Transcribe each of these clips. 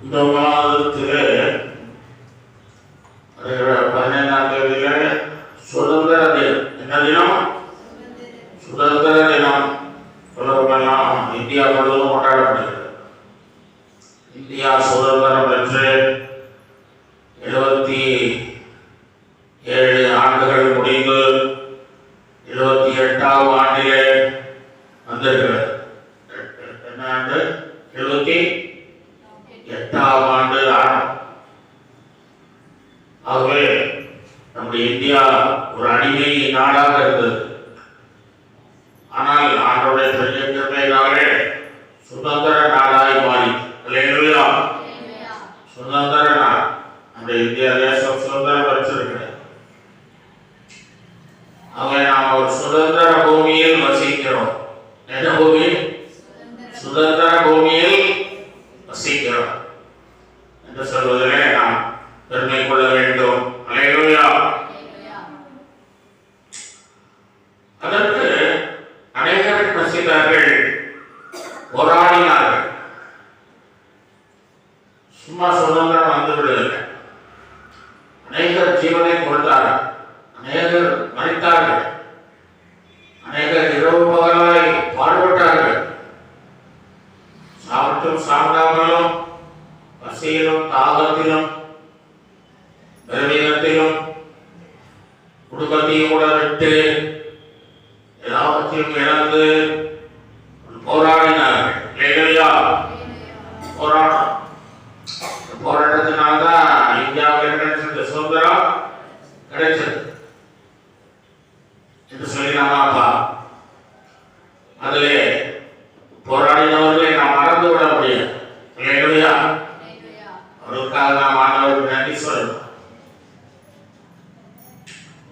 இந்த மாதத்திலே 15ஆம் தேதியில சுதந்திர தினம். என்ன தினம்? சுதந்திர தினம். உலகமெல்லாம் இந்தியா முழுவதும் கொண்டாடப்படுகிறது. இந்தியா சுதந்திரம் பெற்று 77 ஆண்டுகள் முடிந்து 78ஆம் ஆண்டிலே வந்திருக்கிறது. என்ன ஆண்டு? 78ஆம் ஆண்டு ஆரம்பம். ஆகவே நம்முடைய இந்தியா ஒரு அடிமை நாடாக இருந்தது. ஆனால் ஆண்டோடைய பெரிய கிருபையினாலே சுதந்திர நாடாய் மாறி சுதந்திர நாடு. நம்முடைய இந்தியா தேசம் சுதந்திரம் பெற்றிருக்கிறது. ஆகவே நாம் ஒரு சுதந்திர பூமியில் வசிக்கிறோம். என்ன பூமி? சுதந்திர பூமியில் வசிக்கிறோம் என்று சொல்வதிலே நாம் பெருமை கொள்ள வேண்டும். அல்லேலூயா. அதற்கு அநேகர் வசித்தார்கள், போராடினார்கள். சும்மா சுதந்திரம் வந்து விடவில்லை. அநேகர் ஜீவனை கொடுத்தார்கள், அநேகர் மறித்தார்கள், அநேகர் இரவு பகலாய் பாடுபட்டார்கள். சாப்பிட்டும் சாப்பிடாமலும், பசியிலும் தாகத்திலும் பலவீனத்திலும் குடும்பத்தையும் கூட விட்டு எல்லாவற்றையும் இழந்து போராடினார்கள். போராட்டம். போராட்டத்தினால்தான் இந்தியாவுக்கு கிடைச்சது சுதந்திரம் கிடைச்சது என்று சொல்லி நாம அதிலே போராடினவர்களை நாம் மறந்து விட முடியாது. அவருக்காக நாம் ஆண்டவருக்கு நன்றி சொல்லணும்.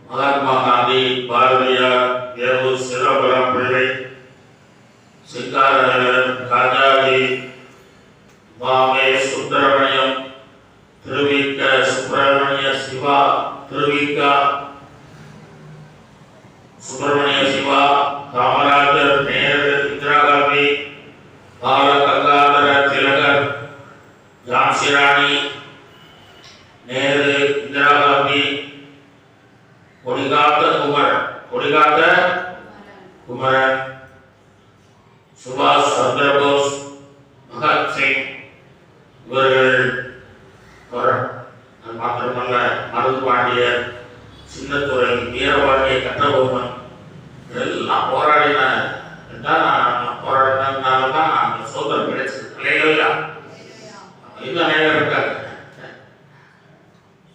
மகாத்மா காந்தி, பாரதியார், நேரு, சிதம்பரம் பிள்ளை, சிங்காரவேலன், ராஜாஜி, பாவே, சுப்பிரமணியம், திருவிக்க சுப்பிரமணிய சிவா, திருவிக்கா சுப்பிரமணிய சிவா, காமராஜர், நேரு, இந்திரா காந்தி, பால கங்காதர திலகர், ஜான்சி ராணி, நேரு, இந்திரா காந்தி, கொடிகாத்த குமரன், சுபாஷ் சந்திரபோஸ், பகத்சிங், இவர்கள் மாத்திரமல்ல மருது பாண்டியர், சின்னத்துறை, வீரபாண்டிய கட்டபொம்மன் எல்லாம் போராடினால்தான் அந்த சுதந்திரம் கிடைச்சது. இன்னும் அநேகர் இருக்காங்க.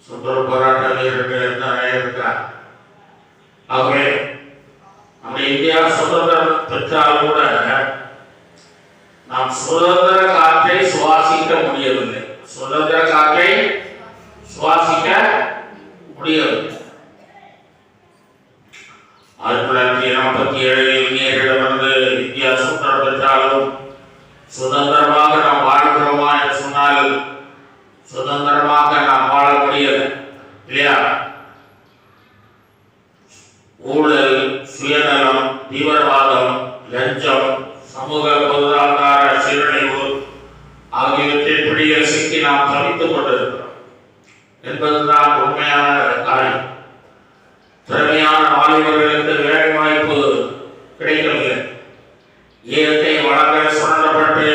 சுதந்திர போராட்ட வீரர்கள் அநேகர் இருக்காங்க. ஆகவே நம்முடைய இந்தியா சுதந்திரம் பெற்றாலும் கூட நாம் சுதந்திர காற்றை சுவாசிக்க முடியவில்லை. சுதந்திர காற்றை சுவாசிக்க முடியவில்லை. 1947 இந்தியர்களிடமிருந்து இந்தியா சுதந்திரம் பெற்றாலும் சுதந்திரமாக நாம் வாழ்கிறோமா என்று சொன்னால் சுதந்திரமாக நாம் வாழ முடியல இல்லையா? ஊழல், சுயநலம், தீவிரவாதம், லஞ்சம், சமூக பொருளாதார சீரழிவு ஆகியவற்றின் பிடியில் சிக்கி நாம் தவித்துக் கொண்டிருக்கிறோம் என்பதுதான் உண்மையான காரியம். திறமையான வாலிபர்களுக்கு வேலை வாய்ப்பு கிடைக்கவில்லை. இயற்கை வளங்கள் சுரண்டப்பட்டு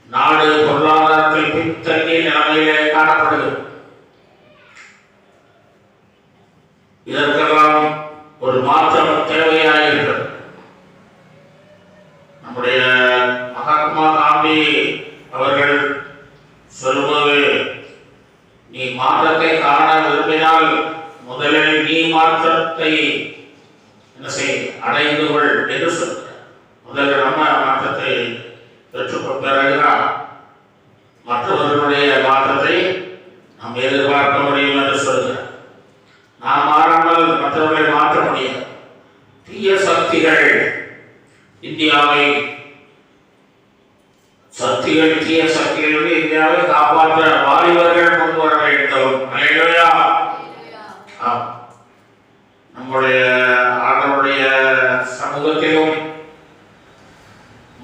நாடு பொருளாதாரத்தில் பின்தங்கிய நிலைமையிலே காணப்படுகிறது. இதற்கெல்லாம் ஒரு மாற்றம் தேவையாயிருக்கிறது. நம்முடைய மகாத்மா காந்தி அவர்கள் சொல்லும்போது, நீ மாற்றத்தை காண விரும்பினால் முதலில் நீ மாற்றத்தை என்ன செய் அடைந்து கொள் என்று சொல்கிறார். முதல்ல நம்ம மாற்றத்தை பெற்றுக்கொண்ட பிறகுதான் மற்றவர்களுடைய மாற்றத்தை நாம் எதிர்பார்க்க முடியும் என்று சொல்கிறார். நாம் மாறாமல் மற்றவர்களை மாற்ற முடியாது. தீய சக்திகள் இந்தியாவை தீய சக்திகளுக்கு இந்தியாவை காப்பாற்ற வாலிபர்கள் கொண்டு வர வேண்டும். நம்முடைய ஆண்டவருடைய சமூகத்திலும்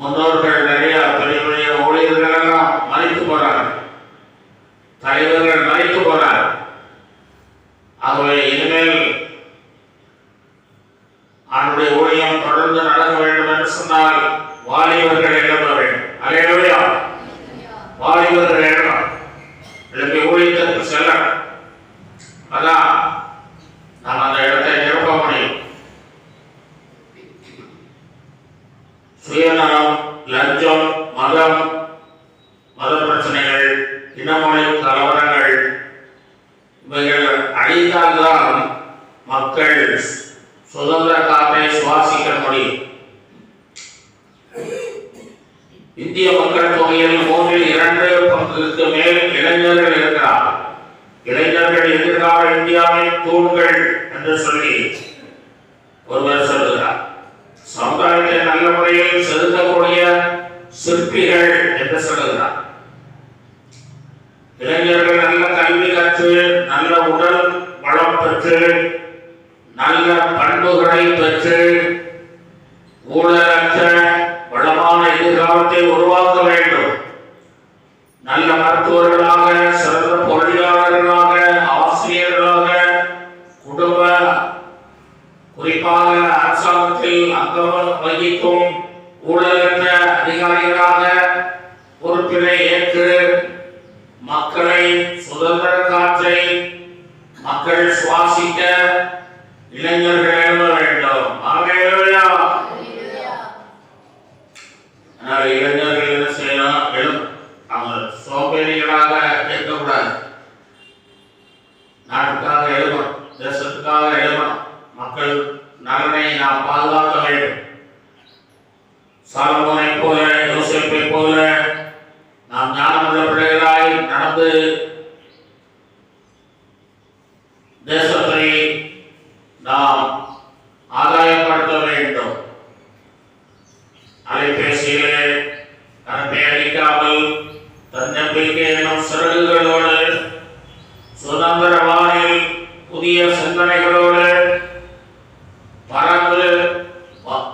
முன்னோர்கள் நிறைய பெரிய பெரிய ஊழியர்கள் எல்லாம் மறித்து வாலிபர்கள் எழுத வேண்டும். அல்லேலூயா. வாலிபர்கள் எழுதணும். எழுப்பி ஊழியத்திற்கு செல்லணும். அதான் நாம் அந்த இடத்தை நிரப்ப முடியும். சுயநலம், லஞ்சம், மதம், மத பிரச்சனைகள், இனமொழி கலவரங்கள் இவைகள் அழிந்தால்தான் மக்கள் சுதந்திர காற்றை சுவாசிக்க முடியும். இந்திய மக்கள் தொகையில் 2/3 மேல் இளைஞர்கள் இருக்கிறார். இளைஞர்கள் எதிர்கால இந்தியாவின் தூண்கள் என்று சொல்லி ஒருவர் சொல்கிறார். சமுதாயத்தை நல்ல முறையில் செலுத்தக்கூடிய சிற்பிகள் என்று சொல்கிறார். இளைஞர்கள் நல்ல கல்வி கற்று, நல்ல உடல் வளம் பெற்று, நல்ல பண்புகளை பெற்று, ஊழலற்ற வளமான எதிர்காலத்தை உருவாக்க வேண்டும். நல்ல மருத்துவர்களாக, சிறந்த பொறியாளர்களாக, ஆசிரியர்களாக, குடும்ப குறிப்பாக அரசாங்கத்தில் அங்கம் வகிக்கும் ஊழலற்ற அதிகாரிகளாக பொறுப்பினை ஏற்று மக்களை சுதந்திர காற்றை மக்கள் சுவாசிக்க இளைஞர்கள் எழுத வேண்டும். அல்லேலூயா. அதனால இளைஞர்கள் என்ன செய்யணும்? அவங்க சோம்பேறிகளாக இருக்கக்கூடாது. நாட்டுக்காக எழுதணும், தேசத்துக்காக எழுதணும், மக்கள் நலனை நாம் பாதுகாக்க வேண்டும். சாலமோனை போல, யோசேப்பை போல நாம் ஞானமுள்ள பிள்ளைகளாய் நடந்து தேசத்தை நாம் ஆதாயப்படுத்த வேண்டும். அலைபேசியிலே கரத்தை அடிக்காமல் தன்னம்பிக்கை எனும் சிறகுகளோடு சுதந்திர வானில் புதிய சிந்தனைகளோடு பறந்து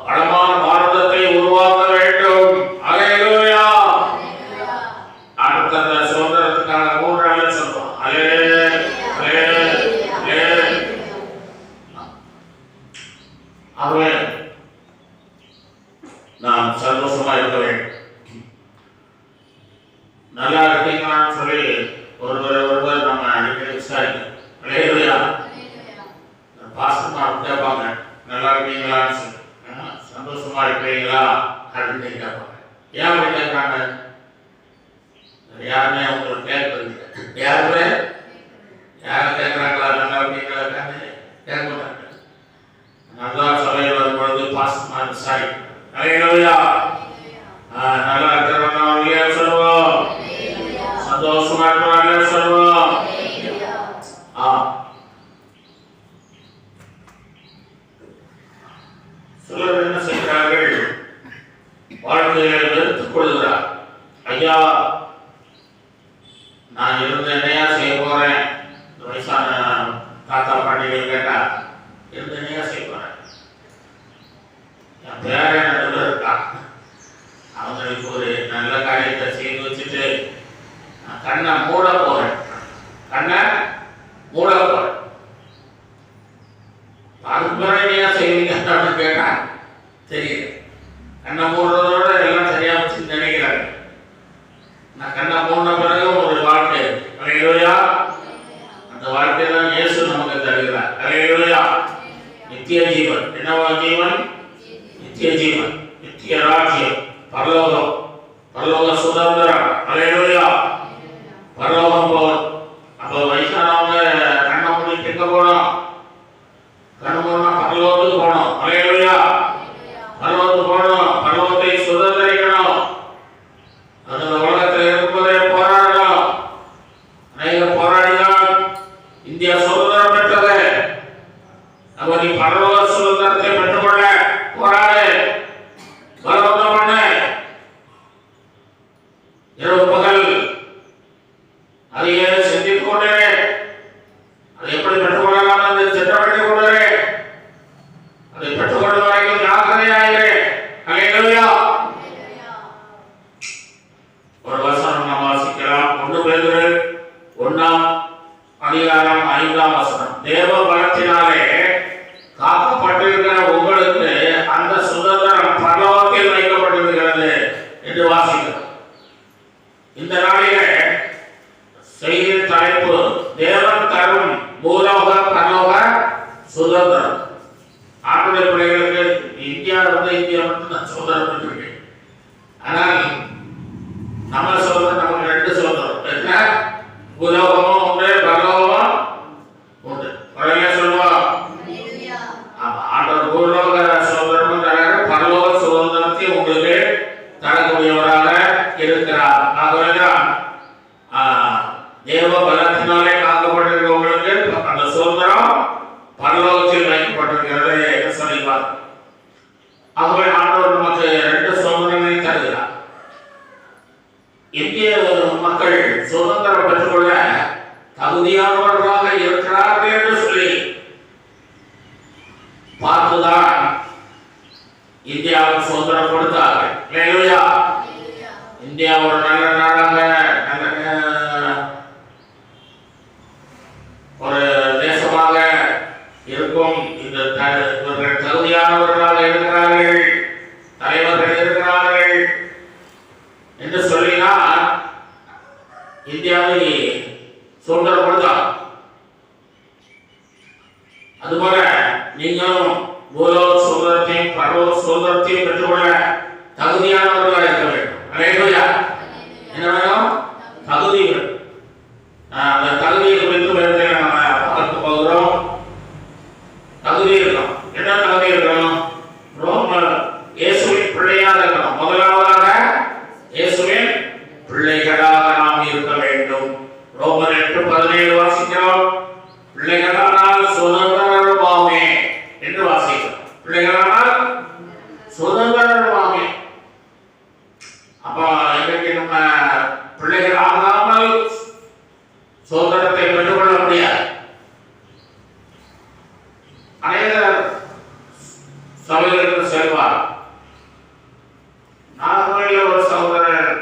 வளமான பாரதத்தை உருவாக்க வேண்டும். அல்லேலூயா. அடுத்த சுதந்திரத்துக்காக 3 நாள் சொல்றோம். ஆகவே நாம் சந்தோஷமா இருக்க வேண்டும். நல்லா இருக்கீங்களான்னு சொல்லி ஒருவர் நம்ம அடிக்கடி விசாரிக்கணும். அல்லேலூயா. பாசமா கேட்பாங்க, நல்லா இருக்கீங்களான்னு சொல்லி, சந்தோஷமா இருக்கிறீங்களா அப்படின்னு கேட்பாங்க. ஏன் அப்படி கேட்கறாங்க? யாருமே அவங்களுக்கு கேட்கறது யாருமே யாரும் கேட்கறாங்களா நல்லா இருக்கீங்களா கேட்க மாட்டாங்க. நல்லா சபையில் வரும்பொழுது பாசமா விசாரிக்கணும். அல்லேலூயா. நல்லா இருக்கிறவங்க சொல்லுவோம், சந்தோஷமா இருக்கிறவங்க சொல்லுவோம். சிலர் என்ன செய்கிறார்கள்? வாழ்க்கையை வெறுத்துக் கொள்கிறார். ஐயா, நான் இருந்து என்னையா செய்ய போறேன்? வயசான தாத்தா பாட்டிகள் கேட்டா இருந்து என்னையா செய்ய போறேன்? என் பேர நடுவில் இருக்கா, அவங்களுக்கு ஒரு நல்ல காரியத்தை செய்து வச்சுட்டு நான் கண்ணை மூட போறேன். அதுக்கு பிறகு நீயா செய்வீங்க அப்படின்னு கேட்டா தெரியல. கண்ணை மூடுறதோட எல்லாம் சரியா வச்சு நினைக்கிறாங்க. நான் கண்ணை மூடின பிறகு ஒரு வாழ்க்கை. அல்லேலூயா. அந்த வாழ்க்கை தான் இயேசு நமக்கு தருகிறார். அல்லேலூயா. நித்திய ஜீவன். என்னவா ஜீவன்? நித்திய ஜீவன், நித்திய ராஜ்யம், பரலோகம், பரலோக சுதந்திரம். அல்லேலூயா. பரலோகம் போகணும். அப்போ வயசானவங்க கண்ணை மூடி எங்க போனோம்? கண்ணு மூடனா பரலோகத்துக்கு போனோம். அல்லேலூயா. பரலோகத்துக்கு போனோம். பரலோகத்தை சுதந்திரிக்கணும். அந்த உலகத்தில் இருக்கும்போதே போராடணும். அநேக போராடிதான் இந்தியா சுதந்திரம் பெற்றது. அப்போ நீ பரலோக சுதந்திரத்தை பெற்றுக்கொள்ள போராடு, பலவந்தம் பண்ணு. இரவு பகல் வாசிக்கிறோம். இந்த நாளிலே செய்தி தலைப்பு தேவன் தரும் பூலோக பரலோக சுதந்திரம். ஆண்டுடைய பிள்ளைகளுக்கு இந்தியா மட்டும் தான் சுதந்திரம் இருக்கு. ஆனால் நம்ம சுதந்திரம் நமக்கு 2 சுதந்திரம். பூலோகமும் உண்டு, பரலோகமும் உண்டு. உடனே சொல்லுவோம். ஆமா, ஆண்டவர் பூலோக சுதந்திரம் பரலோக சுதந்திரத்தை உங்களுக்கு தரக்கூடியவராக இருக்கிறார். ஆகவேதான் தேவ பலத்தினாலே காக்கப்பட்டிருக்கிறவங்களுக்கு அந்த சுதந்திரம் பரலோகத்தில் வைக்கப்பட்டிருக்கிறது என்று சொல்லிப்பார். ஆகவே ஆண்டவர் நமக்கு 2 சுதந்திரங்களை தருகிறார். இந்திய மக்கள் சுதந்திரம் பெற்றுக்கொள்ள தகுதியானவர்களாக இருக்கிறார்கள் என்று சொல்லி பார்த்துதான் இந்தியாவுக்கு சுதந்திரம் கொடுத்தார்கள். இந்தியா ஒரு நல்ல நாடாக ஒரு தேசமாக இருக்கும். இந்த இவர்கள் தகுதியானவர்களாக இருக்கிறார்கள், தலைவர்கள் இருக்கிறார்கள் என்று சொல்லினால் இந்தியாவை சுதந்திரம் கொடுத்தார். அதுபோல நீங்களும் பூலோக சுதந்திரத்தையும் பரலோக சுதந்திரத்தையும் பெற்றுக்கொள்ள தகுதியானவர்களாக இருக்க வேண்டும். என்ன வேணும்? தகுதிகள். அந்த தகுதியை குறித்து நம்ம பார்க்க போகிறோம். தகுதி இருக்கணும். என்ன தகுதி இருக்கணும்? இயேசுவின் பிள்ளையாக இருக்கணும். முதலாவதாக இயேசுவின் பிள்ளைகளாக நாம் இருக்க வேண்டும். ரோமர் 8:17 வாசிக்கிறோம். பிள்ளைகளானால் சுதந்திரமாமே என்று வாசிக்கிறோம். பிள்ளைகளானால் சுதந்திரமாமே. அப்ப இன்றைக்கு நம்ம பிள்ளைகள் ஆகாமல் சுதந்திரத்தை பெற்றுக்கொள்ள முடியாது. அநேகர் சபைகளுக்கு செல்வார். நாகர்கோயிலில் ஒரு சகோதரர்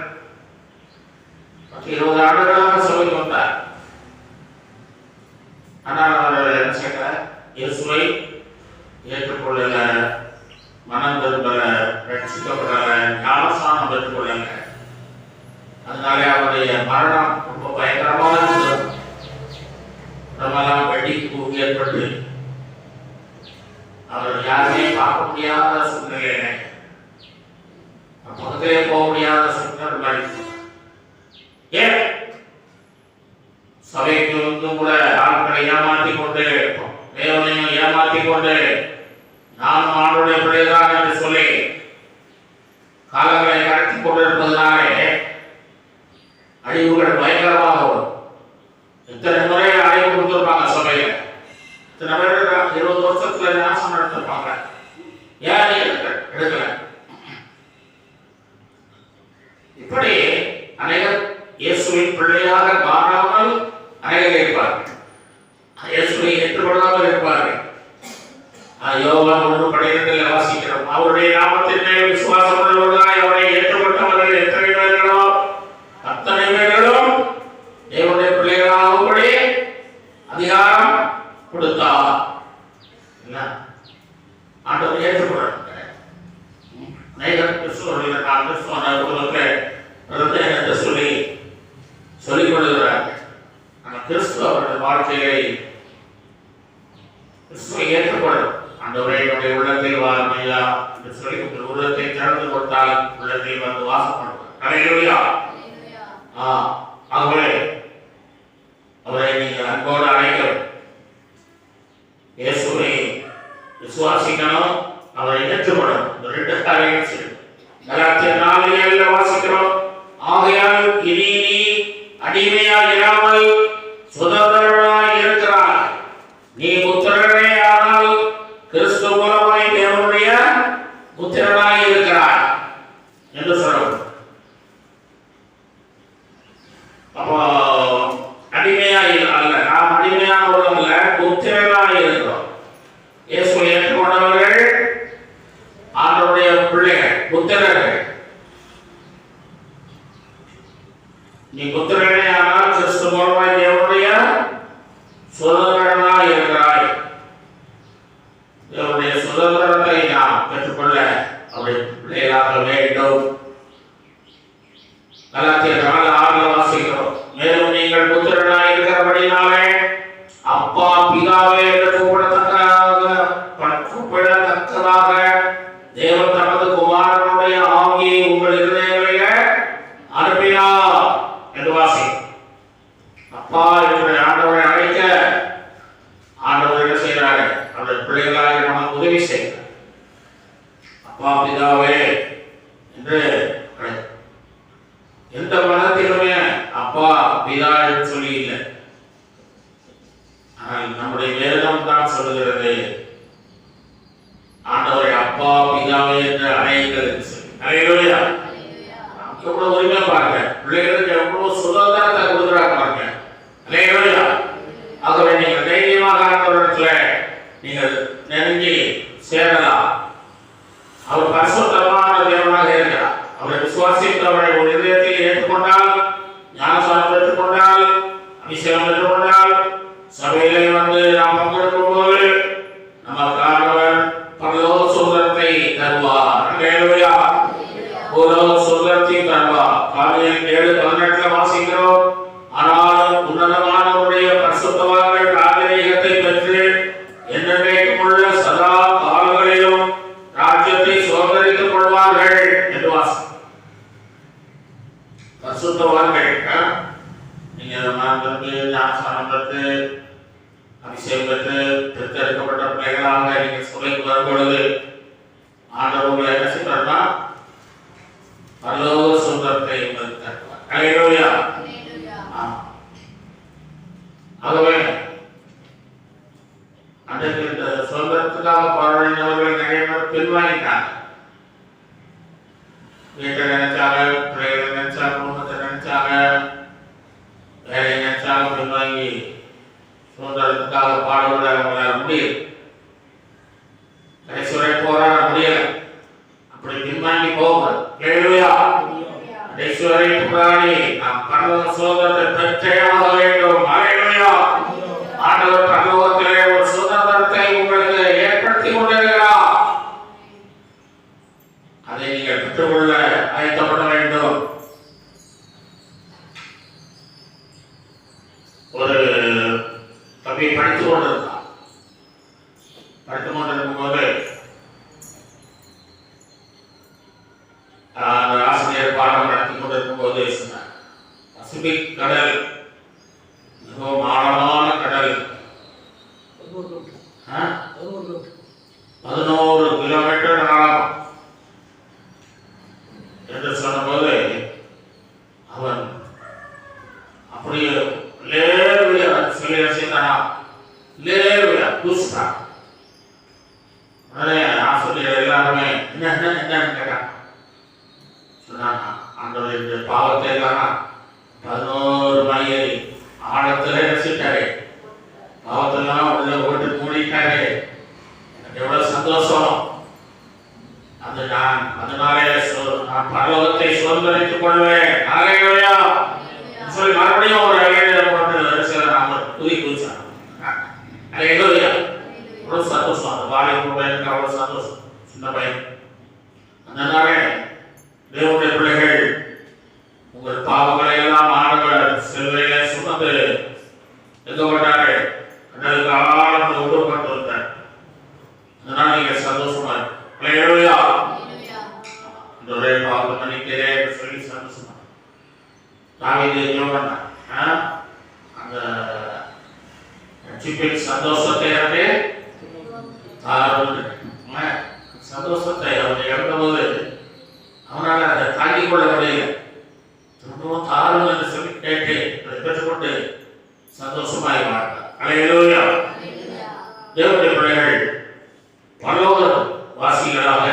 20 ஆண்டுகளாக சபைக்கு வந்தார். ஆனால் அவர் என்ன செய்தார்? இயேசுவை ஏற்றுக்கொள்ளல, மனம் திரும்பல, ரட்சிக்கப்படல, ஞானஸ்நானம் பெற்றுக்கொள்ளல. அதனாலே அவருடைய மரணம் ரொம்ப பயங்கரமான வெடிப்பு ஏற்பட்டு அவர் யாருமே பார்க்க முடியாத சூழ்நிலையில, பக்கத்திலே போக முடியாத சூழ்நிலை. ஏன் சபைக்கு வந்து கூட ஆட்களை ஏமாற்றிக் கொண்டு, தேவனையும் ஏமாற்றிக் கொண்டு, நானும் ஆண்டுடைய பிள்ளைதான் என்று சொல்லி காலங்களை கடத்தி கொண்டிருப்பதனாலே அழிவுகள் பயங்கரமாக வரும். இத்தனை முறை அழிவு கொடுத்திருப்பாங்க சபையில. இத்தனை பேர் 20 வருஷத்துல நாசம் நடத்திருப்பாங்க. ஏன் எடுக்கல? இப்படி அநேகர் இயேசுவின் பிள்ளையாக மாறாமல் அநேகர் இருப்பார்கள். இயேசுவை ஏற்றுக்கொள்ளாமல் இருப்பார்கள். யோவான் 1:12 வாசிக்கிறோம். அவருடைய நாமத்தின் மேல் விசுவாசம் உள்ளவர்களாய் அவரை ஏற்றுக்கொண்டவர்கள் எத்தனை பேர்களோ அத்தனை பேர்களும் தேவனுடைய பிள்ளைகளாகும்படி அதிகாரம் கொடுத்தார். ஆண்டவர் ஏற்றுக்கொள்ள சொல்லி சொல்லிக் கொள்கிறார்கள். ஆனால் கிறிஸ்துவ அவர்கள் வாழ்க்கையை கிறிஸ்துவை ஏற்றுக்கொள்ளும். ஆண்டவரே என்னுடைய உள்ளத்தில் வாருமையா என்று சொல்லி உங்கள் உள்ளத்தை திறந்து கொடுத்தால் உள்ளத்தில் வந்து வாசம் பண்ணுவார். ஆகவே அவரை நீங்கள் அன்போடு அழைக்கணும். இயேசுவை விசுவாசிக்கணும், அவரை ஏற்றுக்கொள்ளணும். இந்த 2 காரியங்கள் செய்யணும். கலாத்தியர் 4:7 வாசிக்கிறோம். ஆகையால் இனி நீ அடிமையாக இராமல் சுதந்திரனாய் இருக்கிறாய். நீ புத்திரனே ஆனால் கிறிஸ்து மூலமாய் தேவனுடைய புத்திரனாய் இருக்கிறாய் என்று சொல்றோம். அப்போ அடிமையாய் அல்ல, நாம் அடிமையானவர்கள் அல்ல, புத்திரனாய் இருக்கிறோம். இயேசுவை ஏற்றுக்கொண்டவர்கள் ஆண்டவருடைய பிள்ளைகள், புத்திரர்கள். நீ புத்திரனே ஆனால் கிறிஸ்து மூலமாய் தேவனுடைய சுதந்திரனாய் இருக்கிறாய். தேவனுடைய சுதந்திரத்தை நாம் பெற்றுக்கொள்ள அவருடைய பிள்ளைகளாக வேண்டும். கலாத்தியர் 4:6 வாசிக்கிறோம். மேலும் நீங்கள் புத்திரனாய் இருக்கிறபடினாலே அப்பா பிதாவே என்று கூப்பிடத்தக்கதாக தேவன் தமது குமாரனுடைய ஆவியை உங்கள் இருதயங்களிலே அனுப்பினார் என்று வாசிக்கிறோம். அப்பா என்று ஆண்டவரை அழைக்க ஆண்டவர் என்ன செய்கிறாரு? அவருடைய பிள்ளைகளாக நமக்கு உதவி செய்கிறார். அப்பா பிதாவே என்று எந்த மதத்திலுமே அப்பா பிதா என்று சொல்லி இல்லை. ஆனால் நம்முடைய வேதம் தான் சொல்லுகிறது ஆண்டவரை அப்பா பிதாவே என்று அழைங்கள் என்று சொல்லி. அல்லேலூயா. எவ்வளவு உரிமை பாருங்க, பிள்ளைகளுக்கு எவ்வளவு சுதந்திரத்தை கொடுக்குறாங்க பாருங்க. அல்லேலூயா. ஆகவே நீங்கள் தைரியமாக ஆண்டவரிடத்தில் நீங்கள் நெருங்கி சேரலாம். அவர் பரிசுத்தமான தேவனாக இருக்கிறார். அவரை விசுவாசித்தவரை ஒரு இதயத்தில் ஏற்றுக்கொண்டால், ஞானஸ்நானம் பெற்றுக்கொண்டால், அபிஷேகம் பெற்றுக்கொண்டால், சபையிலே வந்து நாம் பங்கெடுக்கும் போது நமக்கு ஆண்டவர் பரலோக சுதந்திரத்தை தருவார். அல்லேலூயா. பரலோக சுதந்திரத்தை தருவார். காலையில் 7:18 வாசிக்கிறோம். ஆனால் உன்னதமானவருடைய பரிசுத்தவான்கள் ராஜரீகத்தை பெற்று என்னென்றைக்கும் உள்ள சதா காலங்களிலும் ராஜ்யத்தை சுதந்திரித்துக் கொள்வார்கள் என்று வாசிக்கிறோம். பரிசுத்தவான்கள் நீங்க ஞானஸ்நானம் பெற்று அபிஷேகம் பெற்று பெற்றெடுக்கப்பட்ட பிள்ளைகளாக நீங்க சபைக்கு வரும்பொழுது ஆண்டவர் உங்களை என்ன செய்வார்னா பரலோக சுதந்திரத்தை தருவார். அல்லேலூயா. ஆகவே அன்றைக்கு இந்த சுதந்திரத்துக்காக போராடினவர்கள் நிறைய பேர் பின்வாங்கிட்டாங்க. வீட்டை நினைச்சாங்க, பிள்ளைகளை நினைச்சாங்க, குடும்பத்தை நினைச்சாங்க, வேலையை நினைச்சாங்க, பின்வாங்கி சுதந்திரத்துக்காக பாடுபட அவங்களால முடியல. கடைசி வரை போராட முடியல. அப்படி பின்வாங்கி போகக்கூடாது. அல்லேலூயா. கடைசி வரை போராடி நாம் பரலோக சுதந்திரத்தை பெற்றே ஆக வேண்டும். அல்லேலூயா. ஆண்டவர் பரலோகத்திலே ஒரு சுதந்திரத்தை உங்களுக்கு ஏற்படுத்தி கொண்டிருக்கிறார். அதை நீங்கள் பெற்றுக்கொள்ள ஆயத்தப்பட வேண்டும். ஒரு தம்பி படித்துக் கொண்டிருந்தார். படித்துக் கொண்டிருக்கும் போது ஆசிரியர் பாடம் நடத்தி கொண்டிருக்கும் போது சொன்னார், பசிபிக் கடல் மிகவும் ஆழமான கடல், 11 கிலோமீட்டர் ஆழம் என்று சொன்னபோது அவன் அப்படியே ஆசிரியர் எல்லாருமே என்னன்னு கேட்டான். சொன்னாங்க, ஆண்டவர் பாவத்தை எல்லாம் 11 மைல் ஆழத்துல ரசிட்டாரு, பாவத்தெல்லாம் உள்ள ஓட்டு மூடிட்டாரு. எவ்வளவு சந்தோஷம். அது நான் அதனாலே நான் பரலோகத்தை சுதந்திரித்துக் கொள்வேன். அல்லேலூயா. சொல்லி மறுபடியும் ஒரு அலையில போட்டு வரிசையில நாம குதிச்சாங்க. அல்லேலூயா. ரொம்ப சந்தோஷம். அந்த வாலிப பையனுக்கு அவ்வளவு சந்தோஷம். சின்ன பையன். அதனால தேவனுடைய பிள்ளைகள் உங்கள் பாவங்களை எல்லாம் ஆண்டவர் சிலுவையிலே சுமந்து எங்க போட்டாரு? கடலுக்கு ஆழத்தில் விடுபட்டு வந்தார். அதனால நீங்க சந்தோஷமா இருக்கு. அல்லேலூயா. அந்த ஒரே பாவத்தை மன்னிக்கிறேன் என்று சொல்லி சந்தோஷமா தாவீது ஜெபம் அந்த ரட்சிப்பின் சந்தோஷத்தை சந்தோஷத்தை அவன் இழந்தபோது அவனால் அதை தாங்கிக் கொள்ள முடியல. திரும்பவும் தாரும் என்று சொல்லி கேட்டு அதை பெற்றுக்கொண்டு சந்தோஷமாய் மாட்டார். அல்லேலூயா. தேவனுடைய பிள்ளைகள் பரலோக வாசிகளாக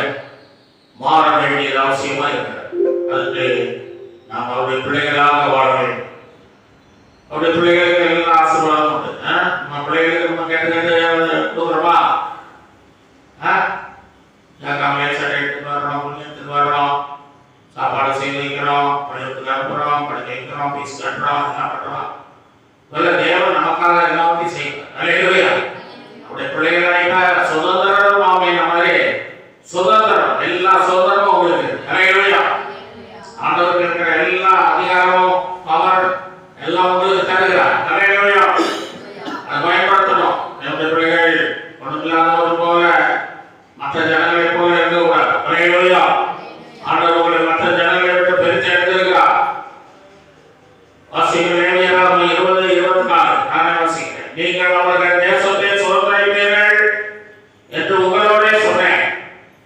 மாற வேண்டியது அவசியமாக இருக்கிறது. அதுக்கு நாம் அவருடைய பிள்ளைகளாக வாழ வேண்டும். அவருடைய பிள்ளைகளுக்கு எல்லாம் ஆசீர்வாதம் உண்டு. நம்ம பிள்ளைகளுக்கு நம்ம கேட்டு கொடுக்குறோமா? எடுத்துட்டு வர்றோம், புண்ணியத்துக்கு வர்றோம், சாப்பாடு செய்து வைக்கிறோம், பள்ளிகளுக்கு அனுப்புறோம், படிக்க வைக்கிறோம், பீஸ் கட்டுறோம், எல்லாம் பண்றோம். தேவன் நமக்காக எல்லாத்தையும் செய்யணும். அல்லேலூயா. அவருடைய பிள்ளைகளாக சுதந்திரம் ஆமையின மாதிரி சுதந்திரம், எல்லா சுதந்திரமும் உங்களுக்கு. அல்லேலூயா. ஆண்டவருக்கு இருக்கிற எல்லா அதிகாரமும் பவர் எல்லாம் உங்களுக்கு தருகிறார். ஹல்லேலூயா. அதை பயன்படுத்தணும். நம்முடைய பிள்ளைகள் ஒன்றுமில்லாதவர் போல மற்ற ஜனங்களை போல இருக்கக்கூடாது. ஹல்லேலூயா. ஆண்டவர் உங்களை மற்ற ஜனங்களை விட்டு பிரித்து எடுத்திருக்கிறார். வாசிக்கிறேன். லேவியராகமம் 20:24 நானே வாசிக்கிறேன். நீங்கள் அவர்கள் தேசத்தை சுதந்தரிப்பீர்கள் என்று உங்களோடே சொன்னேன்.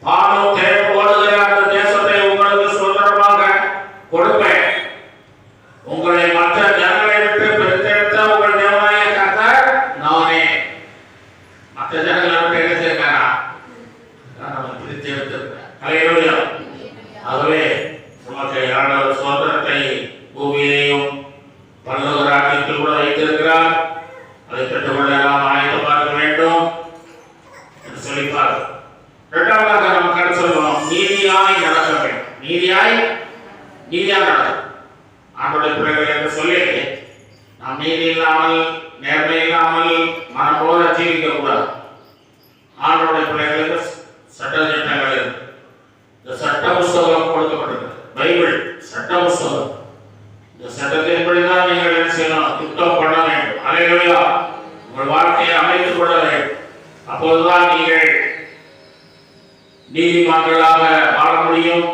பாலும் தேனும் ஓடுகிற அந்த தேசத்தை உங்களுக்கு சுதந்திரமாக கொடுப்பேன். உங்களை மற்ற ஜனங்களை விட்டு பிரித்தெடுத்த உங்கள் தேவனாகிய கர்த்தர் நானே. மற்ற ஜனங்களை விட்டு என்ன செய்யறாரா? நான் பிரித்து எடுத்திருக்கிறேன். ஹல்லேலூயா. ஆகவே உமக்கு ஆண்டவர் சுதந்திரத்தை பூமியிலேயும் பரலோக ராஜ்யத்தில் கூட வைத்திருக்கிறார். அதை பெற்றுக்கொள்ள நாம் ஆயத்தம் பார்க்க வேண்டும் என்று சொல்லிப்பார். இரண்டாவதாக நம்ம கருத்து சொல்லுவோம், நீதியாய் நடக்க வேண்டும். நீதியாய் நடக்கும் ஆண்டோடைய பிள்ளைகள் என்று சொல்லி நாம் நீதி இல்லாமல் நேர்மை இல்லாமல் மனம் போல ஜீவிக்க கூடாது. ஆண்டோடைய பிள்ளைகளுக்கு சட்ட திட்டங்கள் இருக்கு. இந்த சட்ட புஸ்தகம் கொடுக்கப்பட்டிருக்கு. பைபிள் சட்ட புஸ்தகம். இந்த சட்டத்தின்படிதான் நீங்கள் என்ன செய்யணும்? யுத்தம் பண்ண வேண்டும். ஹல்லேலூயா. உங்கள் வாழ்க்கையை அமைத்துக் கொள்ள வேண்டும். அப்போதுதான் நீங்கள் நீதிமன்றங்களாக வாழ முடியும்.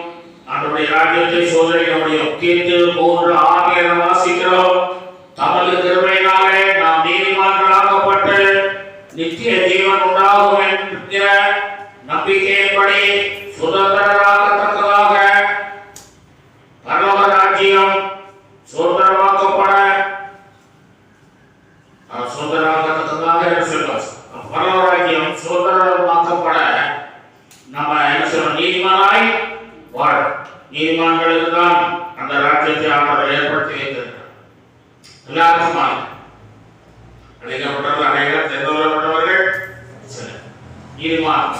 ஆண்டவருடைய ராஜ்யத்தை சோதரிக்க முடியும். தீத்து 3:6 வாசிக்கிறோம். தமது கிருபையினாலே நாம் நீதிமன்றங்களாக்கப்பட்டு நித்திய ஜீவன் உண்டாகும் என்கிற நம்பிக்கையின்படி சுதந்திரராகத்தக்கதாக பரலோக ராஜ்யம் சுதந்திரமாக்கப்பட பரலோக ராஜ்யம் சுதந்திரமாக்கப்பட நம்ம என்ன சொல்றோம்? நீதிமானாய் வாழ. நீதிமான்களுக்கு தான் அந்த ராஜ்யத்தை ஆண்டவர் ஏற்படுத்தி வைத்திருக்கிறார். எல்லாருக்கும் அழைக்கப்பட்டவர்கள், அனைவரும் தெரிந்து கொள்ளப்பட்டவர்கள் நீதிமான்.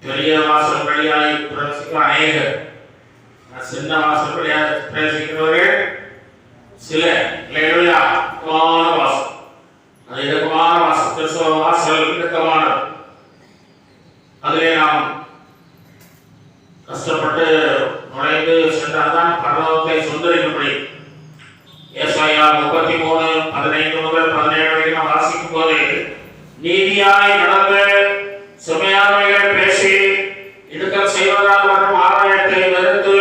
பெரிய வாசல் வழியாய் பிரவேசிக்கும் அநேகர், சின்ன வாசல் வழியாக பிரவேசிக்கிறவர்கள் சில. ஹல்லேலூயா. வாசல் அது இலக்கமான வாசல். கிறிஸ்தவ வாசல் இலக்கமானது. அதிலே நாம் கஷ்டப்பட்டு நுழைந்து சென்றால்தான் பரலோகத்தை சுதந்தரிக்க முடியும். ஏசாயா 33:15 முதல் 17 வரைக்கும் நாம் வாசிக்கும் போது, நீதியாய் நடந்து சுமையானவைகளை பேசி இடுக்கல் செய்வதால் வரும் ஆதாயத்தை வெறுத்து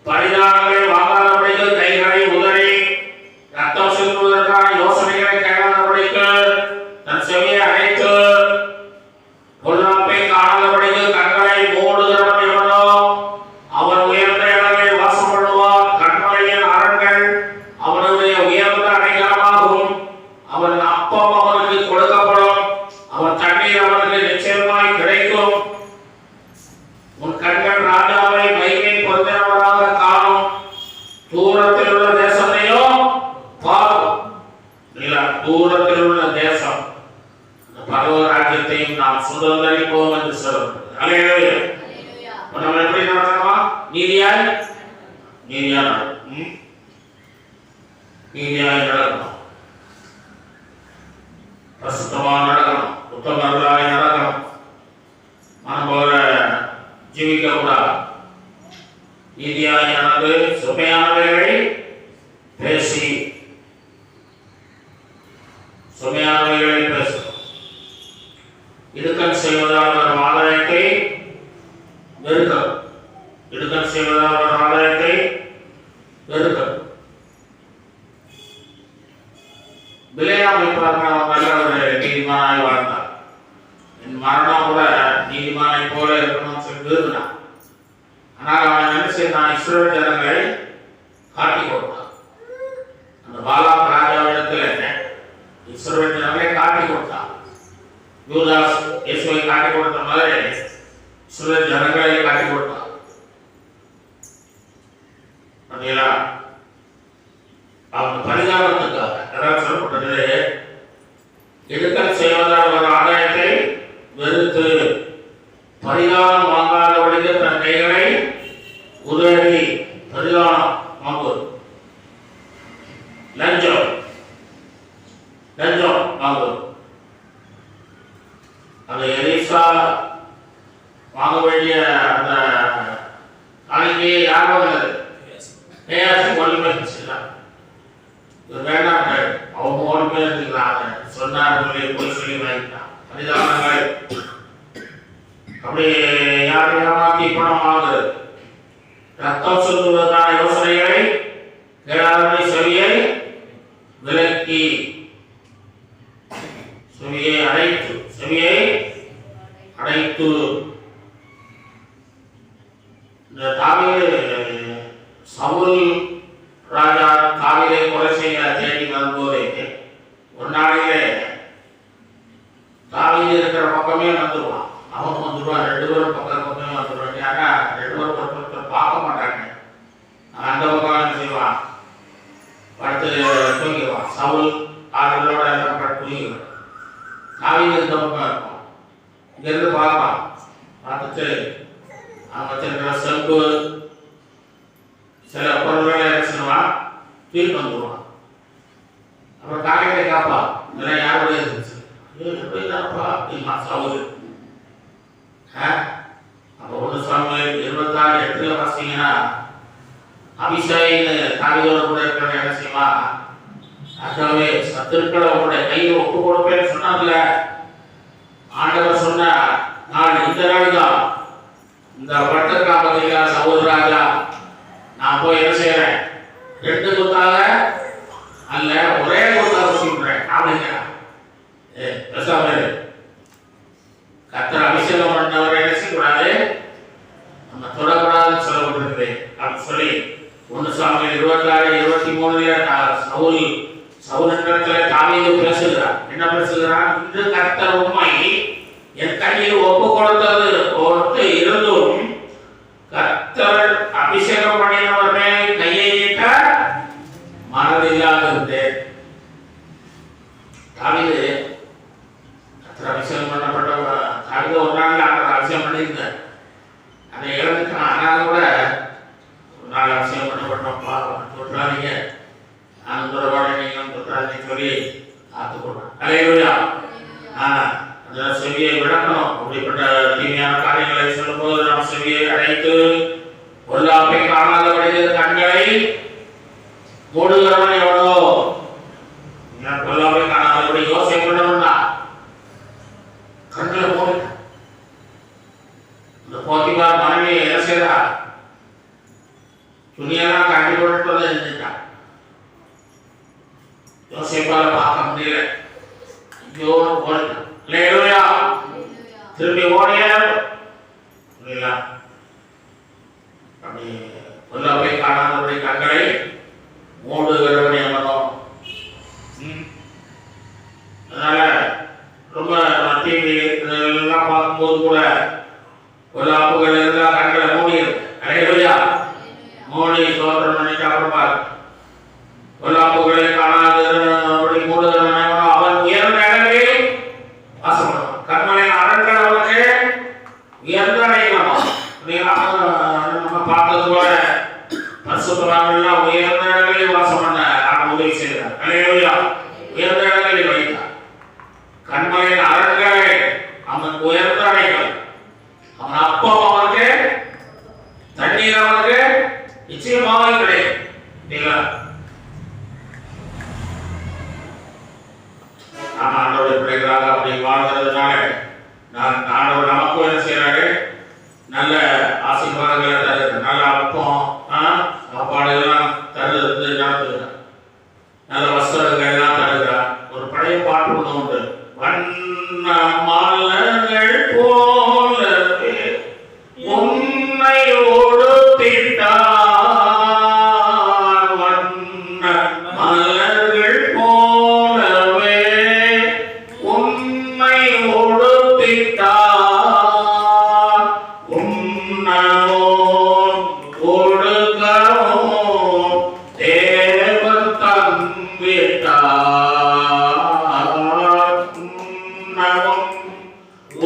பரிதானங்களை வாங்காதபடிக்கு கைகளை உதறி ரத்தம் சிந்துவதற்கான யோசனைகளை கையாளபடிக்கு தன் செவியை அடைத்து பொல்லாப்பை காணாதபடிக்கு கண்களை மூடுகிறவன் எவனோ அவன் உயர்ந்த இடங்களில் வாசம் பண்ணுவான். கண்மலையின் அரண்கள் அவனுடைய உயர்ந்த அடையாளமாகும். அவன் அப்பம் அவனுக்கு கொடுக்கப்படும். அவன் தண்ணீர் அவனுக்கு நிச்சயமாய் கிடைக்கும். உன் கண்கள் ராஜாவை மகிமை பொருந்தினவராக காணும். தூரத்தில் உள்ள தேசத்தையோ பார்க்கும். தூரத்தில் உள்ள தேசம் பரலோக ராஜ்யத்தையும் நாம் சுதந்தரிப்போம் என்று சொல்லப்படுது. ஹல்லேலூயா. நம்ம எப்படி நடக்கணுமா? நீதியாய் நடக்கணும். பரிசுத்தமாக நடக்கணும். உத்தமர்களாய் நடக்கணும். மனம் போல ஜீவிக்க கூடாது. நீதியாய் நடந்து சுமையானவைகளை பேசி பேசணும். இடுக்கண் செய்வதால் வரும் ஆதாயத்தை வெறுக்கணும். இடுக்கண் செய்வதால் வரும் ஆதாயத்தை வெறுக்கணும். விளையாமை பார்க்க நல்ல ஒரு நீதிமானாய் வாழ்ந்தார். என் மரணம் கூட நீதிமானை போல இருக்கணும்னு சொல்லி விரும்பினான். ஆனால் அவன் என்ன செய்தான்? இஸ்ரவேல் ஜனங்களை காட்டி கொடுத்தான். அந்த பாலாக் ராஜாவிடத்தில் இஸ்ரவேல் ஜனங்களை காட்டி கொடுத்தான். யூதாஸ் இயேசுவை காட்டி கொடுத்த மாதிரி இஸ்ரவேல் ஜனங்களை காட்டி கொடுத்தான். அவங்க பரிதாபத்துக்காக அதாவது சொல்லப்பட்டது, இடுக்கல் செய்வதால் ஒரு ஆதாயத்தை வெறுத்து பரிதானம் வாங்காதபடிக்கு தன் கைகளை உதவி பரிதானம் வாங்குவது. லஞ்சம் வாங்குவது. அந்த எலிசா வாங்க வாங்க வேண்டிய அந்த காணிக்கையை யார் வாங்கினது? கேயாசி ஒன்றுமே இல்லை. இது வேண்டாம், அவங்க ஓடுமே இருக்கிறாங்க சொன்னார்களே போய் சொல்லி வாங்கிட்டான். பரிதாபங்கள் அப்படி யாரும் ஏமாற்றி பணம் வாங்குறது. ரத்தம் சொல்லுவதற்கான யோசனைகளை கேளாதபடி செவியை விலக்கி செவியை அடைத்து இந்த தாவீது சவுல் ராஜா தாவீதை கொலை செய்ய தேடி வரும்போது ஒரு நாளையிலே தாவீது இருக்கிற பக்கமே வந்துடுவான், அவன் வந்துடுவான், 2 பேரும் பக்கமே வந்துடுவான். ஏன்னா 2 பேரும் ஒரு பக்கத்தை பார்க்க மாட்டாங்க. அந்த பக்கம் என்ன செய்வான், படுத்து தூங்கிடுவான். சவுல் ஆடுகளோட எல்லாம் படுத்து தூங்கிடுவான். தாவீது இந்த பக்கம் இருக்கும். இங்கிருந்து பார்ப்பான், பார்த்துட்டு அவன் வச்சிருக்கிற செம்பு சில பொருள்களை என்ன செய்வான், தூக்கி வந்துடுவான். அப்புறம் காலையில காப்பா இதெல்லாம் யாருடைய இருந்துச்சு அப்படிமா சவுல். அப்போ 1 சாமுவேல் 26:8 வாசிங்கன்னா அபிஷேகின்னு தாவீதோட கூட இருக்கிற என்ன செய்வா, ஆகவே சத்துருக்களை உங்களுடைய கையில் ஒப்பு கொடுப்பேன்னு சொன்னார்ல ஆண்டவர் சொன்ன நாள் இந்த நாள் தான். இந்த பட்டக்காப்பதியா சவுல் ராஜா நான் போய் என்ன செய்யறேன், 2 குத்தாக அல்ல ஒரே குத்தாக சொல்றேன் அப்படிங்க. கர்த்தர் அபிஷேகம் பண்ணவரை என்ன செய்யக்கூடாது, நம்ம தொடக்கூடாதுன்னு சொல்லப்பட்டிருக்குது அப்படின்னு சொல்லி 1 சாமுவேல் 26:23 சவுல் இடத்துல தாவீது பேசுகிறார். என்ன பேசுகிறார், இந்த கர்த்தர் உண்மை என் கையில் ஒப்பு கொடுத்தது ஒருத்து இருந்தும் கர்த்தர் அபிஷேகம் பண்ணினவர் மேல் கையை நீட்ட மனதில்லாத இருந்தேன். தாவீது கர்த்தர் அபிஷேகம் பண்ணப்பட்ட தாவீது ஒரு நாள் அபிஷேகம் பண்ணியிருந்தார். அதை இழந்துட்டான். ஆனாலும் கூட ஒரு நாள் அபிஷேகம் பண்ணப்பட்டோம்ப்பா சொல்றாங்க, நான் தொடர்பாக நீங்களும் சொல்றாங்க சொல்லி காத்துக்கொள்றேன். அல்லேலூயா. அந்த செவியை விளக்கணும். அப்படிப்பட்ட தீமையான காரியங்களை சொல்லும்போது நாம் செவியை அடைத்து பொல்லாப்பை காணாதபடி கண்களை மூடுகிறவன் எவ்வளோ, பொல்லாப்பை காணாதபடி யோசனை பண்ணணும்னா கண்களை மூடு. இந்த போத்திபார் மனைவி என்ன செய்யறா, துணியெல்லாம் கட்டி போட்டு இருந்துட்டான். யோசிப்பால பார்க்க முடியல, ஐயோ ஓடிட்டான். அல்லேலூயா. திரும்பி ஓடிய அப்படி பொல்லாப்பை காணாதபடி கண்களை மூடுகிறவனே மனம். அதனால ரொம்ப டிவி இதெல்லாம் பார்க்கும்போது கூட பொல்லாப்புகள் இருந்தால் கண்களை மூடிடும். அல்லேலூயா. மூடி சோதனை பண்ணிட்டு அப்புறம் பாரு. பொல்லாப்புகளை காணாதபடி மூடுகிறவனே மனம் அவன் உயர்ந்த இடங்களில் வாசப்படுவான். கண்மலையின் அரண்கள் அவனுக்கு உயர்ந்த அடைக்கலாமா. நம்ம பார்த்தது போல பரிசுத்தவான்கள் உயர்ந்த இடங்களில் வாசம் பண்ண உதவி செய்தார். அல்லேலூயா. உயர்ந்த இடங்களில் வைத்தார். கண்மலையின் அரண்களை அவனுக்கு உயர்ந்த அடைக்கல். அவன் அப்பம் அவனுக்கு தண்ணீர் அவனுக்கு நிச்சயமாக கிடைக்கும். நாம் ஆண்டவருடைய பிள்ளைகளாக அப்படி வாழ்கிறதுனால ஆண்டவர் நமக்கும் என்ன செய்யறாரு, நல்ல ஆசீர்வாதங்களை தருது. நல்ல அப்பம் சாப்பாடு எல்லாம் தருது, நடத்துகிறார். நல்ல வஸ்திரங்கள் எல்லாம் தருகிறார். ஒரு பழைய பாட்டு ஒன்று உண்டு, வண்ண மலர்கள் போலவே உன்னை ஒடுத்திட்டார். வண்ண மலர்கள் போலவே உன்னை ஒடுத்திட்டார். உன்னோ ஒடுக்கவும் தேவன் தந்திட்டார். உன்னவும்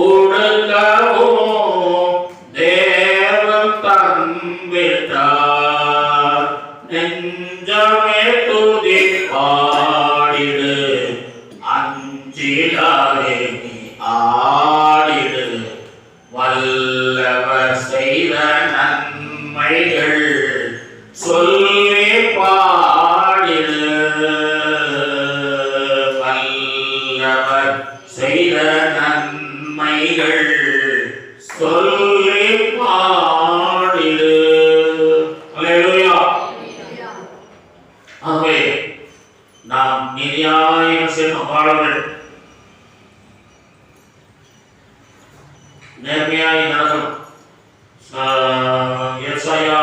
ஒடுக்கவும் தேவன் தந்திட்டார். நெஞ்சமே துதி பாடிடு, அஞ்சிடாதே நீ ஆடிடு, வல்லவ செய்த நன்மைகள் சொல்லி பாடிடு. வல்லவர் செய்த நன்மைகள் சொல்லி பாடிடு. அல்லேலூயா. ஆகவே நாம் நியாயம் செய்யும் பாடல்கள் நேர்மையாய் நடக்கணும். ஏசாயா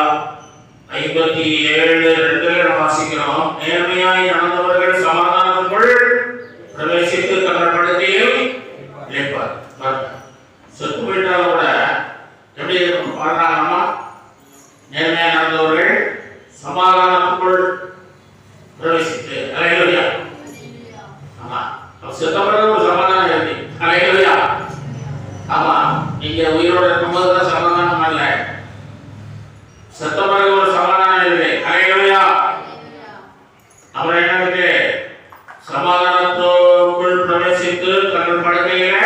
57:2 வாசிக்கிறோம். நேர்மையாய் நடந்தவர்கள் சமாதானத்துக்குள் பிரவேசித்து தங்கள் படுக்கையில் இழைப்பார். செத்து போயிட்டாலும் கூட எப்படி பாடுறாங்கம்மா? நேர்மையாய் நடந்தவர்கள் சமாதானத்துக்குள் பிரவேசித்து. அல்லேலூயா. ஆமா, செத்த பிறகு ஒரு சமாதானம் இருக்கு. அல்லேலூயா. ஆமா, நீங்க உயிரோட இருக்கும்போது தான் சமாதானம் அல்ல, செத்த பிறகு ஒரு சமாதானம் இருக்கு. அல்லேலூயா. அப்புறம் என்ன இருக்கு? சமாதானத்துக்குள் பிரவேசித்து தங்கள் படுக்கையில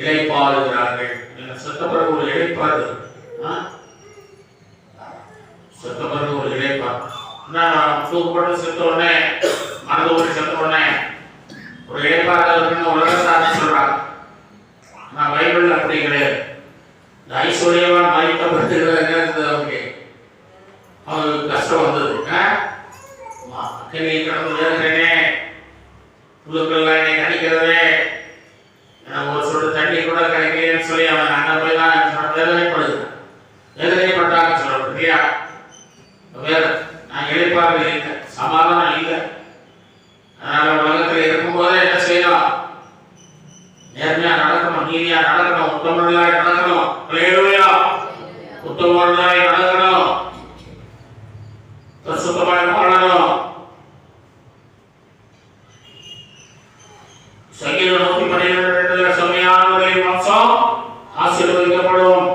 இளைப்பாறுகிறார்கள். செத்த பிறகு ஒரு இளைப்பாறு, செத்த பிறகு ஒரு இளைப்பாறு. தூக்கப்பட்டு செத்த உடனே, மனது ஒரு செத்த உடனே ஒரு இளைப்பாறு இருக்குன்னு உலக சாதனை சொல்றாங்க. நான் பைபிள் அப்படி கிடையாது. ஐஸ்வர்யவான் மதிக்கப்பட்டு அவருக்கு கஷ்டம் வந்தது. கடந்து வேறுறேனே, புழுக்கள்லாம் என்னை கடிக்கிறதே, ஒரு சொட்டு தண்ணி கூட கிடைக்கலன்னு சொல்லி அவன் அங்கே போய் தான் வேதனைப்படுது. வேதனைப்பட்டாங்க சொல்றோம் இல்லையா? வேற நான் இழைப்பாக இல்லை, சமாதானம் இல்லை. அதனால உலகத்தில் இருக்கும்போதே என்ன செய்யலாம்? நேர்மையா நடக்கணும், நீதியா நடக்கணும், உத்தமர்களாய் நடக்கணும். அல்லேலூயா. உத்தமர்களாய் நடக்கணும், பரிசுத்தமாய் வாழணும். சங்கீதம் 112 செம்மையானவர்களின் வம்சம் ஆசீர்வதிக்கப்படும்.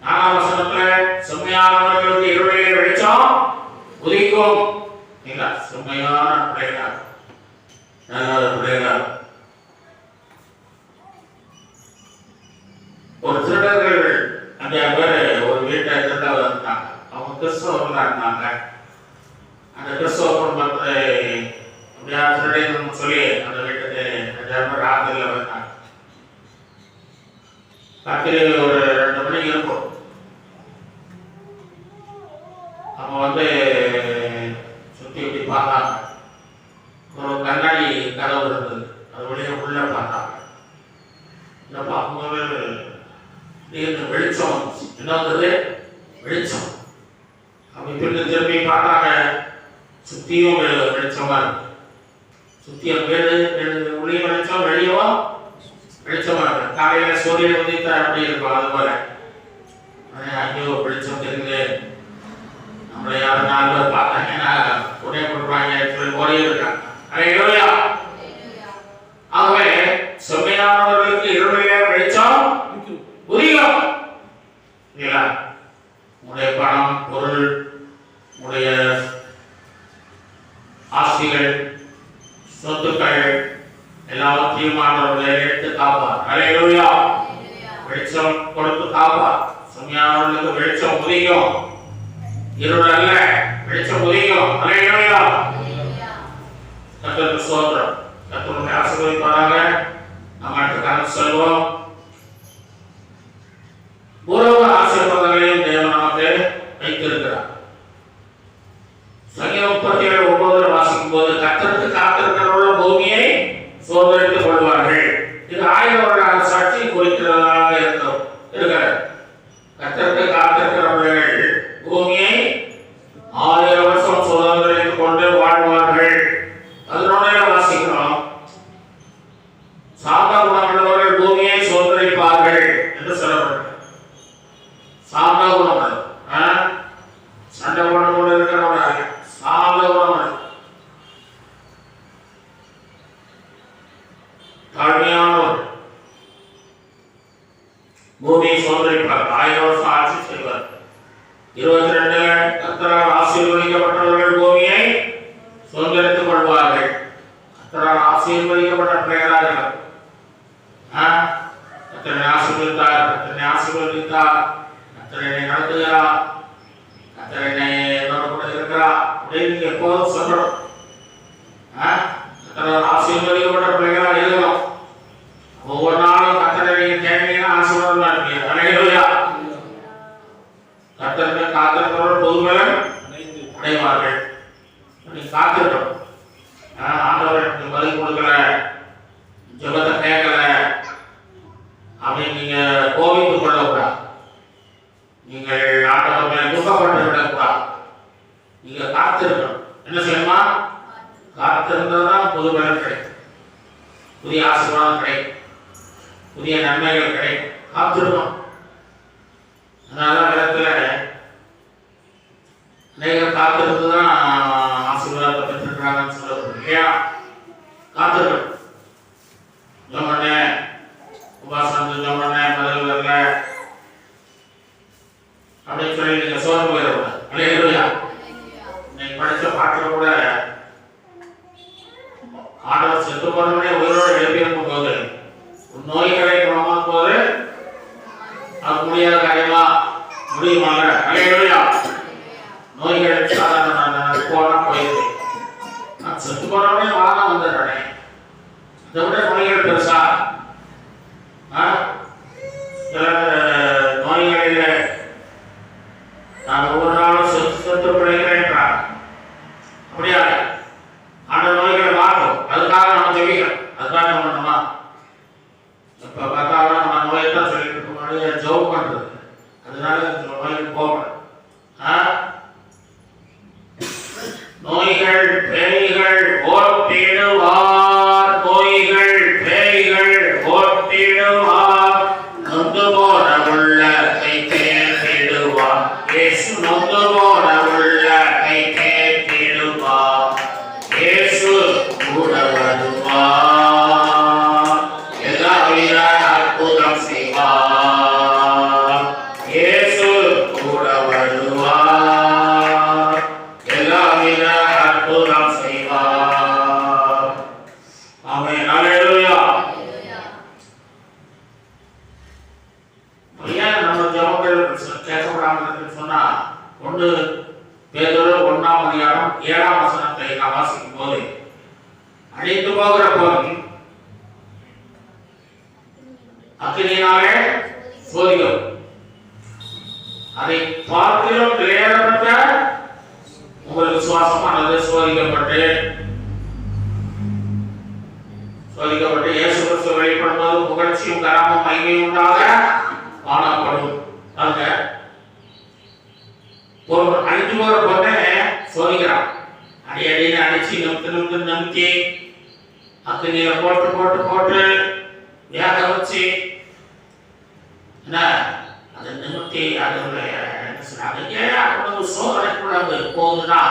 4ஆம் வசனத்துல செம்மையானவர்களுக்கு இருளிலே வெளிச்சம் உதிக்கும். செம்மையான பிள்ளைகள், நல்ல பிள்ளைகள். ஒரு திருடர்கள் 5 பேர் ஒரு வீட்டை திருட வந்தாங்க. அவங்க கிறிஸ்தவர்களா இருந்தாங்க. அந்த கிறிஸ்தவ குடும்பத்தை அப்படியா திருடன்னு சொல்லி அந்த வீட்டுக்கு 5 பேர் ராத்திரியில் வந்தாங்க. ராத்திரி ஒரு 2 மணிக்கு இருக்கும். அவங்க வந்து சுற்றி சுற்றி பார்த்தாங்க. ஒரு கண்ணாடி கதவு இருந்தது, அது வழியா உள்ள பார்த்தாங்க. இதை பார்க்கும்போது வெளிச்சம் என்ன வந்தது? வெளிச்சம். அவங்க திரும்பி பார்த்தாங்க, சுத்தியும் வெளிச்சமா இருக்கு. சுத்தியும் உள்ளே வெளிச்சம், வெளியவும் வெளிச்சமா இருக்கு. காலையில சூரியன் உதித்தா அப்படி இருக்கும், அது போல. ஐயோ வெளிச்சம் தெரியுது, நம்மளை யாரும் 4 பேர் பார்த்தாங்கன்னா உடனே கொடுப்பாங்க சொல்லி ஓடி இருக்காங்க. அல்லேலூயா. ஆகவே செம்மையானவர்களுக்கு இருளிலே வெளிச்சம் உதிக்கும். உடைய பணம், பொருள், உடைய ஆஸ்திகள், சொத்துக்கள் எல்லாவற்றையும் ஆண்டவர்களை எடுத்து காப்பார். அல்லேலூயா. வெளிச்சம் கொடுத்து காப்பார். செம்மையானவர்களுக்கு வெளிச்சம் உதிக்கும், இருள் அல்ல, வெளிச்சம் உதிக்கும். அல்லேலூயா. கர்த்தருக்கு ஸ்தோத்திரம். கர்த்தருடைய ஆசீர்வதிப்பாராக. நம்ம செல்வோம். பூர்வ ஆசீர்வாதங்களையும் தேவன் நமக்கு வைத்திருக்கிறார். சங்கீதம் 37:9 வாசிக்கும் போது கர்த்தருக்கு காத்திருக்கிறவர்களோ பூமியை சுதந்தரித்துக் கொள்வார்கள். இது 1000 வருட சாட்சி குறிக்கிறதாக இருக்கிறது. கர்த்தருக்கு காத்திருக்கிறவர்கள் பூமியை 1000 வருஷம் சுதந்தரித்துக் கொண்டு வாழ்வார்கள். அதனோட வாசிக்கிறோம், சாந்த குணமுள்ளவர்கள் பூமியை சுதந்தரிப்பார்கள் என்று சொல்லப்பட்டது. சாந்த குணம், சண்டை குணம் கொண்டு இருக்கிறவங்க சாந்த குணம், தாழ்மையானவர் பூமியை சுதந்தரிப்பார். 1000 வருஷம் ஆட்சி செய்வார். 22 கர்த்தரால் ஆசீர்வதிக்கப்பட்டவர்கள் பூமியை சுதந்தரித்துக் கொள்வார்கள். கர்த்தரால் ஆசீர்வதிக்கப்பட்ட பிள்ளைகளாக கர்த்தரை ஆசீர்வதித்தார், கர்த்தரை ஆசீர்வதித்தார், கர்த்தரை நடத்துகிறார், கர்த்தரை என்னோட கூட இருக்கிறார் அப்படின்னு நீங்க எப்போதும் சொல்லணும். கர்த்தர் ஆசீர்வதிக்கப்பட்ட பிள்ளைகளா எழுதணும். ஒவ்வொரு நாளும் கர்த்தரை நீங்க தேடினீங்கன்னா ஆசீர்வாதமா இருப்பீங்க. அல்லேலூயா. கர்த்தருக்கு காத்திருக்கிறவர்கள் பொதுபலன் அடைவார்கள். நீங்க காத்திருக்கணும். ஆண்டவருக்கு பதில் கொடுக்கல, ஜெபத்தை கேட்கல அப்படின்னு நீங்க கோபித்துக் கொள்ளக்கூடாது. நீங்கள் ஆண்டவர் மேல் துக்கப்பட்டு விடக்கூடாது. நீங்க காத்திருக்கணும். என்ன செய்யணுமா? காத்திருந்ததுதான் புது பலன் கிடைக்கும், புதிய ஆசீர்வாதம் கிடைக்கும், புதிய நன்மைகள் கிடைக்கும். காத்திருக்கணும். அதனால இடத்துல அநேகர் காத்திருந்துதான் ஆசீர்வாதத்தை பெற்றிருக்கிறாங்கன்னு சொல்ல இல்லையா? காத்திருக்கணும். ஜோமண்ண உபாசனம் ஜோமண்ண பதில் வரல அப்படின்னு சொல்லி நீங்க சோர்வு போயிடக்கூடாது. அல்லேலூயா. நீங்க படிச்ச பாட்டுல கூட ஆண்டவர் செத்து போனவனே உயிரோடு எழுப்பியிருக்கும் போது நோய்களை குணமாக்கும் போது அது முடியாத காரியமா முடியுமாங்க? அல்லேலூயா. நோய்கள் சாதாரண போனா போயிடுது. நான் செத்து போனவனே வாழ வந்துடுறேன். இதை விட நோய்கள் பெருசா? சில நோய்களில் நான் ஒவ்வொரு நாளும் செத்து பிழைக்கிறேன். அப்படியா? அந்த நோய்களை மாற்றும். அதுக்காக நம்ம ஜெபிக்கிறோம். அதுக்காக நம்ம பண்ணணுமா? எப்ப பார்த்தாலும் நம்ம நோயை தான் சொல்லிட்டு இருக்க ஜெபம் பண்றது. அதனால நோய்கள் போகணும். நோய்கள் பேய்கள் ஓட்டிடுவார், நோய்கள் பேய்கள் ஓட்டிடுவார், நொந்து போன உள்ளத்தை தேர்ந்திடுவார். இயேசு நொந்து போன உள்ளத்தை தேர்ந்திடுவார். இயேசு கூட வருவார், எல்லாவித அற்புதம் செய்வார். இயேசு கூட வருவார், எல்லாவித அற்புதம் செய்வார். ஆமென். அல்லேலூயா. ஏன் நம்ம ஜெபங்கள் கேட்கப்படாமல் சொன்னா, 1 பேதுரு 1ஆம் அதிகாரம் 7ஆம் வசனத்தை நாம் வாசிக்கும் போது, அழிந்து போகிற பொருள் அக்கினியினாலே சோதிக்கும், அதை பார்க்கிலும் விளையாடப்பட்ட உங்கள் விசுவாசமானது சோதிக்கப்பட்டு இயேசு கிறிஸ்து வெளிப்படும்போது புகழ்ச்சியும் கரமும் மகிமையும் உண்டாக காணப்படும். அழிஞ்சு போகிற பொண்ணை சோதிக்கிறான். அடியடின்னு அடிச்சு நம்பி அக்கினியில போட்டு போட்டு போட்டு வேக வச்சு என்ன அதை நிமித்தி சோதனை கூடாது போகுதுன்னா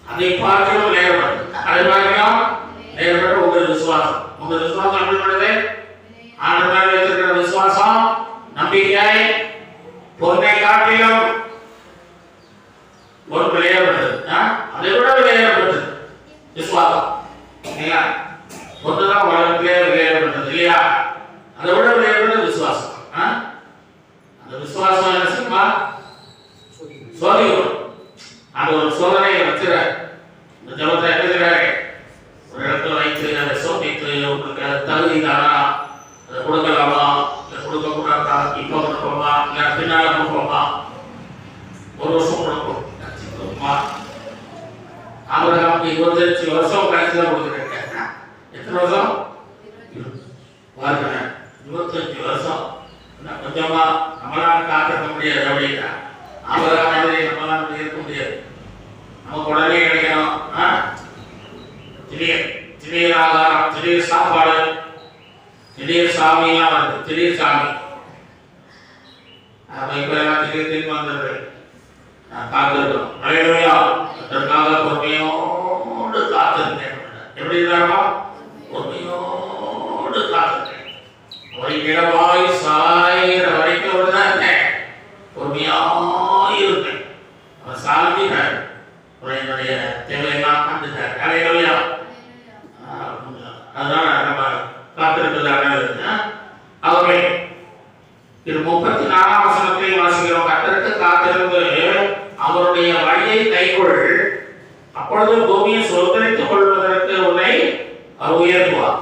அதை பார்க்கணும் நேர்படும். அது மாதிரியும் நேர்பட்டு உங்கள் விசுவாசம் எப்படி பண்ணுது? ஆண்டு மேல் வைத்திருக்கிற விசுவாசம் நம்பிக்கை பொன்னை காட்டிலும் ஒரு விளையாடுறது, அதை விட விளையாடப்பட்டது விசுவாசம். இல்லையா? பொண்ணுதான் உலகத்திலே விளையாடப்பட்டது இல்லையா? அதை விட விளையாடுறது விசுவாசம். அந்த விசுவாசம் என்ன செய்யுமா? சோதிக்கணும். அந்த ஒரு சோதனையை வச்சுற இந்த ஜபத்தை என்ன செய்றாரு? ஒரு இடத்துல வைத்து அதை சோதித்து உங்களுக்கு தகுதி தானா, அதை கொடுக்கலாமா, இல்லை கொடுக்க கூடாதா, இப்போ கொடுப்போமா, இல்லை பின்னால கொடுப்போமா, 1 வருஷம் கொடுப்போம் ஆபிரகாமுக்கு 25 வருஷம் கழிச்சு தான் கொடுக்குறேன். எத்தனை வருஷம்? 25 வருஷம். கொஞ்சமா நம்மளால காத்திருக்க முடியாது அப்படின்னா ஆபிரகாம் மாதிரி நம்மளால இருக்க முடியாது. நமக்கு உடனே கிடைக்கணும். திடீர் ஆகாரம், திடீர் சாப்பாடு, திடீர் சாமியெல்லாம் வருது. திடீர் சாமி இப்ப எல்லாம் திடீர் வந்துடுது. காத்திருக்கணும். அல்லேலூயா. அதற்காக பொறுமையோடு காத்திருந்தேன். எப்படி இருந்தாரோ பொறுமையோடு காத்திருந்தேன். ஒரு இடவாய் சாயிற வரைக்கும் இருந்தேன். பொறுமையாயிருந்தேன். அவர் சாந்தினார். என்னுடைய தேவையெல்லாம் கண்டுட்டார். அல்லேலூயா. அதனால நம்ம காத்திருக்கிறது அவர்களை இது 34ஆம் வசனத்தை வாசிக்கிறோம். கர்த்தருக்கு காத்திருந்து அவருடைய வழியை கைக்கொள், அப்பொழுது பூமியை சுதந்தரித்துக் கொள்வதற்கு உன்னை அவர் உயர்த்துவார்.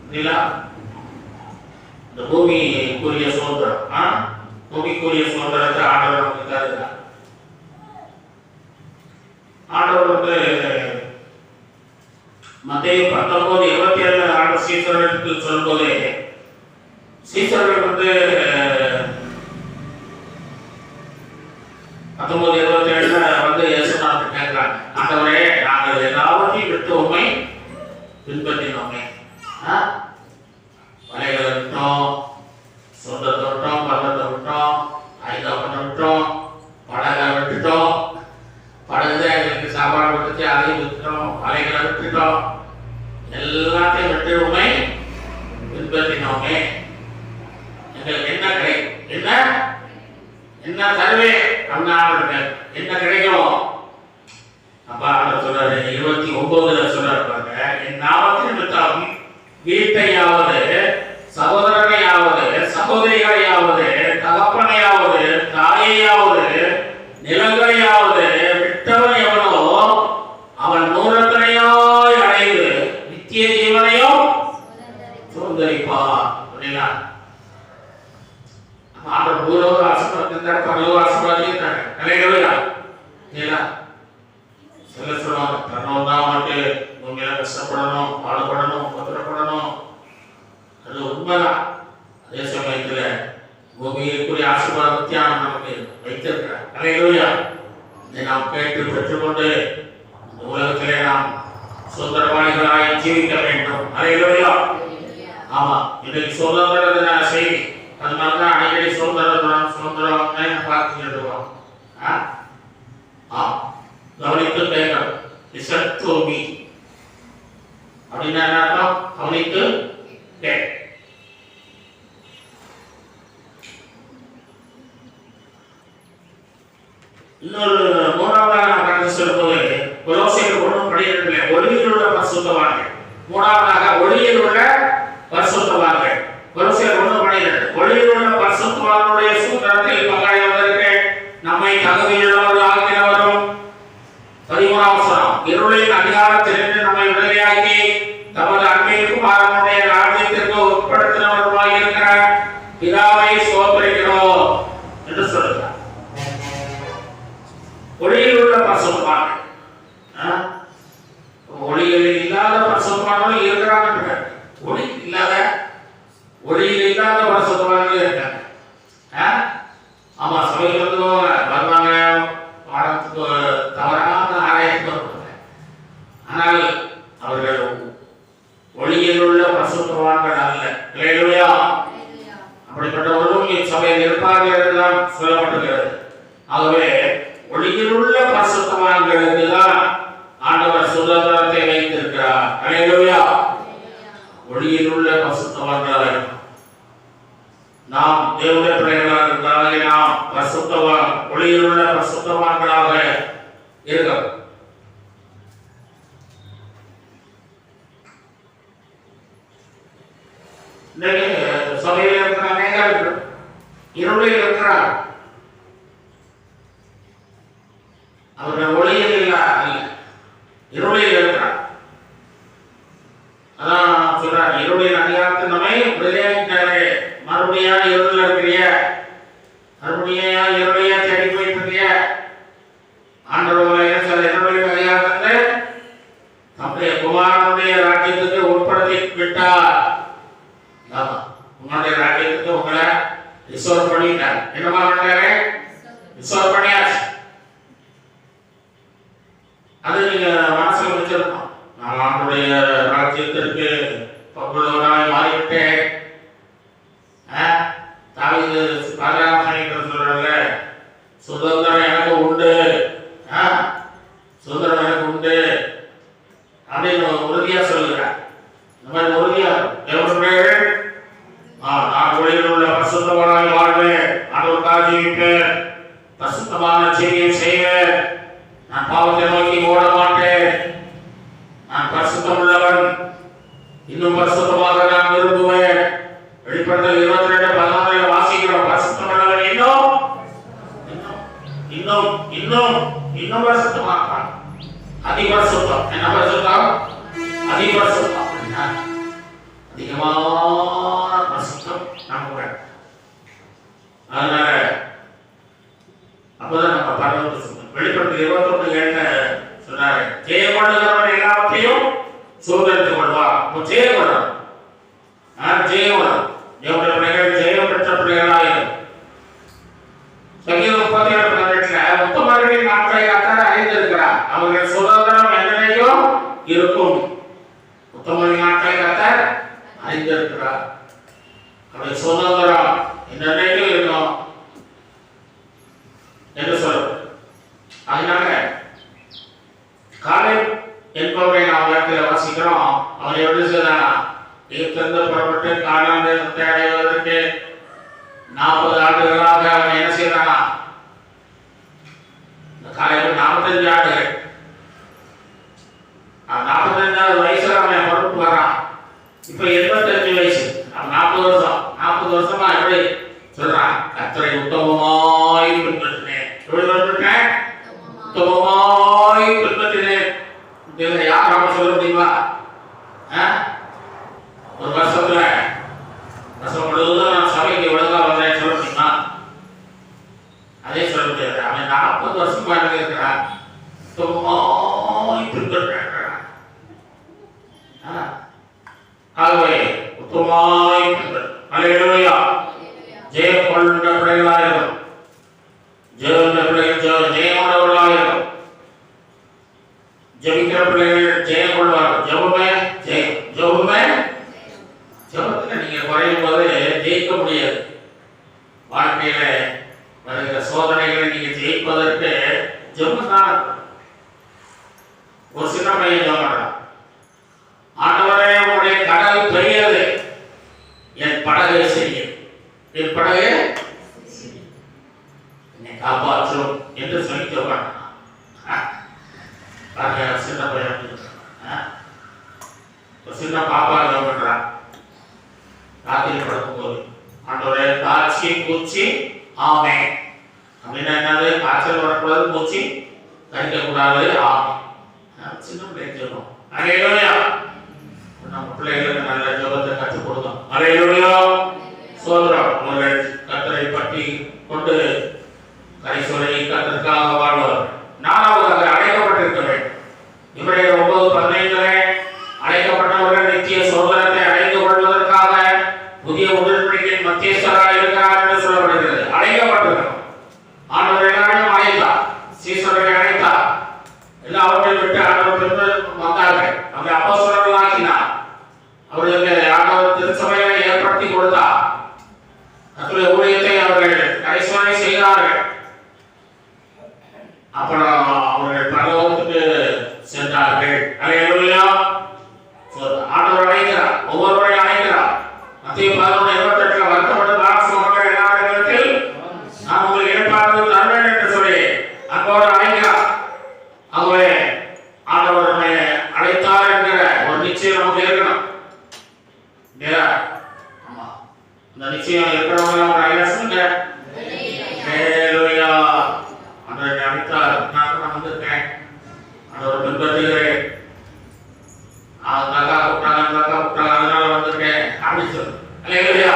இல்லையா? இந்த பூமிக்குரிய சுதந்திரம், பூமிக்குரிய சுதந்திரத்தை ஆண்டவர் நமக்கு தருகிறார். ஆண்டவர் மத்தேயு 19:27 ஆண்டவர் சீசர்களுக்கு சொல்லும்போது, சீசர்கள் 19:27 இயேசுநாதர் கேட்கிறாங்க, ஆண்டவரே நாங்கள் எல்லாவற்றையும் விட்டு உண்மை பின்பற்றினோமே, வலைகளை விட்டோம், சொந்தத்தை விட்டோம், பள்ளத்தை விட்டோம், ஐந்தாப்பட்டை விட்டோம், படகை விட்டுட்டோம், படகு எங்களுக்கு சாப்பாடு விட்டுச்சு, அதையும் விட்டுட்டோம், வலைகளை விட்டுட்டோம், எல்லாத்தையும் விட்டு உண்மை பின்பற்றினோமே, எங்களுக்கு என்ன கிடைக்கும், என்ன தருவே அப்படின்னா என்ன கிடைக்கும்? அப்ப ஆண்டவர் சொல்றாரு 29 சொல்றாரு பாருங்க, என் நாமத்தின் நிமித்தம் வீட்டையாவது சகோதரனையாவது சகோதரிகளையாவது தகப்பனையாவது தாயையாவது நிலங்களையாவது விட்டவன் எவனோ அவன் 100 அடைந்து நித்திய ஜீவனையும் சுதந்தரிப்பான். அப்படின்னா ஆண்டவர் பூலோக ஆசீர்வாதம் பரலோக ஆசீர்வாதம் தாங்க. நிலைகளா இல்லையா? சில சொல்லுவாங்க தன்னோதான் வந்துட்டு பூமியில கஷ்டப்படணும், பாடுபடணும், பத்திரப்படணும். அது உண்மைதான். அதே சமயத்துல பூமிக்குரிய ஆசீர்வாதத்தை நமக்கு வைத்திருக்கிறார். நிலைகளா இதை நாம் கேட்டு பெற்றுக்கொண்டு இந்த உலகத்திலே நாம் சுதந்திரவாளிகளாய் ஜீவிக்க வேண்டும். நிலைகளா ஆமா, இன்னைக்கு சுதந்திர செய்தி, அதனாலதான் அடிக்கடி சுதந்திரம் பார்த்து எழுதுவோம். கவனித்து கேட்கணும். லிசன் டு மீ அப்படின்னா என்ன அர்த்தம்? கவனித்து கேட்க. இன்னொரு 3வது நான் கடந்து சொல்லும்போது கொலோசியர் 1:12 ஒளியில் உள்ள பரிசுத்தவான்கள். 3வதாக ஒளியில் உள்ள பரிசுத்தவான்கள். கொலோசியர் 1:12 ஒளியில் உள்ள பரிசுத்தவான்களுடைய சுதந்திரத்தில் பங்காளிவதற்கு நம்மை தகுதியுள்ளவர்கள் ஆக்கினவரும். 13ஆம் வசனம் இருளின் அதிகாரத்திலிருந்து நம்மை விடுதலையாக்கி தமது அன்பின் குமாரனுடைய ராஜ்யத்திற்கு உட்படுத்தினவருமாய் இருக்கிற பிதாவை ஸ்தோத்திரிக்கிறோம் என்று சொல்கிறார். ஒளியில் உள்ள பரிசுத்தவான்கள், ஒளியில் இல்லாத பரிசுத்தவான்கள் இருக்கிறாங்க. ஒளியில் இல்லாத பரிசுத்தவான்கள் இருக்காங்க. ஆமா, சபைக்கு வருவாங்க, பாடத்துக்கு தவறான ஆராய்ச்சி வருவாங்க. ஆனால் அவர்கள் ஒளியில் உள்ள பரிசுத்தவான்கள் அல்ல. இல்லையா? அப்படிப்பட்டவர்களும் சபையில் இருப்பார்கள் என்றுதான் சொல்லப்பட்டிருக்கிறது. ஆகவே ஒளியில் உள்ள பரிசுத்தவான்களுக்கு தான் ஆண்டவர் சுதந்திரத்தை வைத்திருக்கிறார். அல்லேலூயா. ஒளியில் உள்ள பரிசுத்தவான்களாக நாம் தேவனுடைய பிள்ளைகளாக இருந்தாலே நாம் பரிசுத்தவான், ஒளியில் உள்ள பரிசுத்தவான்களாக இருக்கிறோம். சபையில் இருக்கிற அநேகர் இருளில் இருக்கிறார். அவர்கள் ஒளியில் இல்ல, இருளில் இருக்கிறார். அதான் சொல்றார், இருளின் அதிகாரத்தை நம்மை விடுதலையாக்கிட்டாரே. மறுபடியும் இருளில் இருக்கிறிய, மறுபடியும் இருளையா தேடி போயிட்டு இருக்கிய ஆண்டவரை இருளின் அதிகாரத்தை நம்முடைய குமாரனுடைய ராஜ்யத்துக்கு உட்படுத்தி விட்டார். உங்களுடைய ராஜ்யத்துக்கு உங்களை ரிசர்வ் பண்ணிட்டார். என்னமா பண்ணாரு? ரிசர்வ் பண்ணியாச்சு. அது நீங்க மனசுல வச்சிருக்கோம். நான் ஆண்டுடைய ராஜ்யத்திற்கு பங்குள்ளவராய் மாறிவிட்டேன். தாவீது சொல்றாங்க, சுதந்திரம் எனக்கு உண்டு, சுதந்திரம் எனக்கு உண்டு அப்படின்னு உறுதியா சொல்லுகிறேன். இந்த மாதிரி உறுதியா நான் ஒளியில் உள்ள பரிசுத்தவானாய் வாழ்வேன், ஆண்டவருக்காக ஜீவிப்பேன், பரிசுத்தமான செய்தியை செய்வேன், நான் பாவத்தை நோக்கி ஓட மாட்டேன், நான் பரிசுத்தம் உள்ளவன், இன்னும் பரிசுத்தமாக நான் விரும்புவேன். வெளிப்படுத்தல் 22:14 வாசிக்கிறோம். இன்னும் இன்னும் இன்னும் பரிசுத்தமா இருப்பாங்க. அதிபரிசுத்தம் என்ன பரிசுத்தம்? அதிபரிசுத்தம் அப்படின்னா அதிகமான பரிசுத்தம் நமக்கு வேணும். அதனால அப்பதான் நம்ம பரலோகத்தை சொல்றோம். வெளிப்படுத்தி 21:7 சொன்னாரு, ஜெயம் கொள்ளுகிறவன் எல்லாவற்றையும் சுதந்திரத்துக் கொள்வார். ஜெயம் கொள்ளணும், ஜெயம் கொள்ளணும். தேவனுடைய பிள்ளைகள் ஜெயம் பெற்ற பிள்ளைகளாயிரும். சங்கீதம் 37:18 உத்தமர்களின் நாட்களை கர்த்தர் அறிந்திருக்கிறார், அவர்கள் சுதந்திரம் என்னைக்கும் இருக்கும். உத்தமர்களின் நாட்களை கர்த்தர் அறிந்திருக்கிறார், அவருடைய சுதந்திரம் என்னைக்கும் இருக்கும் என்று சொல்லும். அதனால காலை என்பவரை நாம் வாக்கில் வாசிக்கிறோம். அவர் எப்படி செய்தானா, எகிப்திலிருந்து புறப்பட்டு கானான் தேசத்தை அடைவதற்கு 40 ஆண்டுகளாக அவன் என்ன செய்தானா, இந்த காலையில் 45 ஆண்டுகள், 45வது வயசுல அவன் பொறுப்பு வரான். இப்ப 85 வயசு, 40 வருஷம். 40 வருஷமா எப்படி சொல்றான், கர்த்தரை உத்தமமாய் பின்பற்றினேன். எப்படி பின்பற்றினேன்? உத்தமமாய் பின்பற்றினேன். இதுல யார் நாம சொல்ல முடியுமா? ஒரு வருஷத்துல வருஷம் முழுவதும் நான் சபைக்கு ஒழுங்கா வந்தேன் சொல்ல முடியுமா? அதே சொல்ல முடியாது. அவன் 40 வருஷமா இருக்கிறான், உத்தமமாய் பின்பற்றான். ஆகவே உத்தமமாய் பின்பற்ற. அல்லேலூயா. ஜெயம் கொண்ட பிள்ளைகளாயிரும், ஜெயமுள்ளவர்களாயிரும். ஜெபிக்கிற பிள்ளைகள் ஜெயம் கொள்வார்கள். ஜெபமே ஜெயம், ஜெபமே ஜெபத்தில் நீங்க குறையும் போது ஜெயிக்க முடியாது. வாழ்க்கையில வருகிற சோதனைகளை நீங்க ஜெயிப்பதற்கு ஜெபம் தான். ஒரு சின்ன பையன் ஜெபம் பண்றான், ஆண்டவரே உங்களுடைய கடல் பெரியது, என் படகை சிறியது, என் படகை என்னை காப்பாற்றும் என்று சொல்லி ஜெபம் பண்றான். சின்ன பையன் ஒரு சின்ன பாப்பா ஜெபம் பண்றான். ராத்திரி படுக்கும்போது ஆண்டவரே காய்ச்சி பூச்சி ஆமே அப்படின்னா என்னது, காய்ச்சல் வரக்கூடாது, பூச்சி கடிக்கக்கூடாது, ஆமே. சின்ன பிள்ளைங்க ஜெபம். அல்லேலூயா. நம்ம பிள்ளைகளுக்கு நல்ல ஜெபத்தை கற்றுக் கொடுத்தோம். அல்லேலூயா. சோதரம் அவர்கள் கர்த்தரை பற்றி கொண்டு கரைசோலை கர்த்தருக்காக வாழ்வார். 4வதாக அழைக்கப்பட்டிருக்க வேண்டும். இவருடைய 9:15 அழைக்கப்பட்டவர்கள் நித்திய சோதரத்தை அடைந்து கொள்வதற்காக புதிய உடன்படிக்கையின் மத்தியஸ்தராக இருக்கிறார் என்று சொல்லப்படுகிறது. அழைக்கப்பட்டிருக்கிறோம். ஆண்டவர் எல்லாரையும் அழைத்தார், சீசர்களை அழைத்தார், எல்லாவற்றையும் விட்டு ஆண்டவர் பின்பு வந்தார்கள். அவரை அப்போஸ்தலர்கள் ஆக்கினார். அவர்களுக்கு ஆண்டவர் திருச்சபையை ஏற்படுத்தி கொடுத்தார். கர்த்தருடைய ஊழியத்தை அவர்கள் கரைசோலை செய்தார்கள். அப்புறம் அவர்கள் பரலோகத்துக்கு சென்றார்கள். அல்லேலூயா. ஆண்டவர் அழைக்கிறார், ஒவ்வொருவரையும் அழைக்கிறார். மத்திய 11:28 வருத்தப்பட்டு தாட்சமாக எல்லா இடத்தில் நான் உங்களுக்கு ஏற்பாடு தருவேன் என்று சொல்லி அன்போடு அழைக்கிறார். ஆகவே ஆண்டவர் நம்மை அழைத்தார் என்கிற ஒரு நிச்சயம் நமக்கு இருக்கணும். அந்த நிச்சயம் இருக்கிறவங்க ஒரு ஐயாசுங்க. அல்லேலூயா. ஆண்டவரை அழைத்தார், நான் வந்திருக்கேன், ஆண்டவர் பின்பற்றுகிறேன், அதனால வந்திருக்கேன் அப்படின்னு சொல்லு. அல்லேலூயா.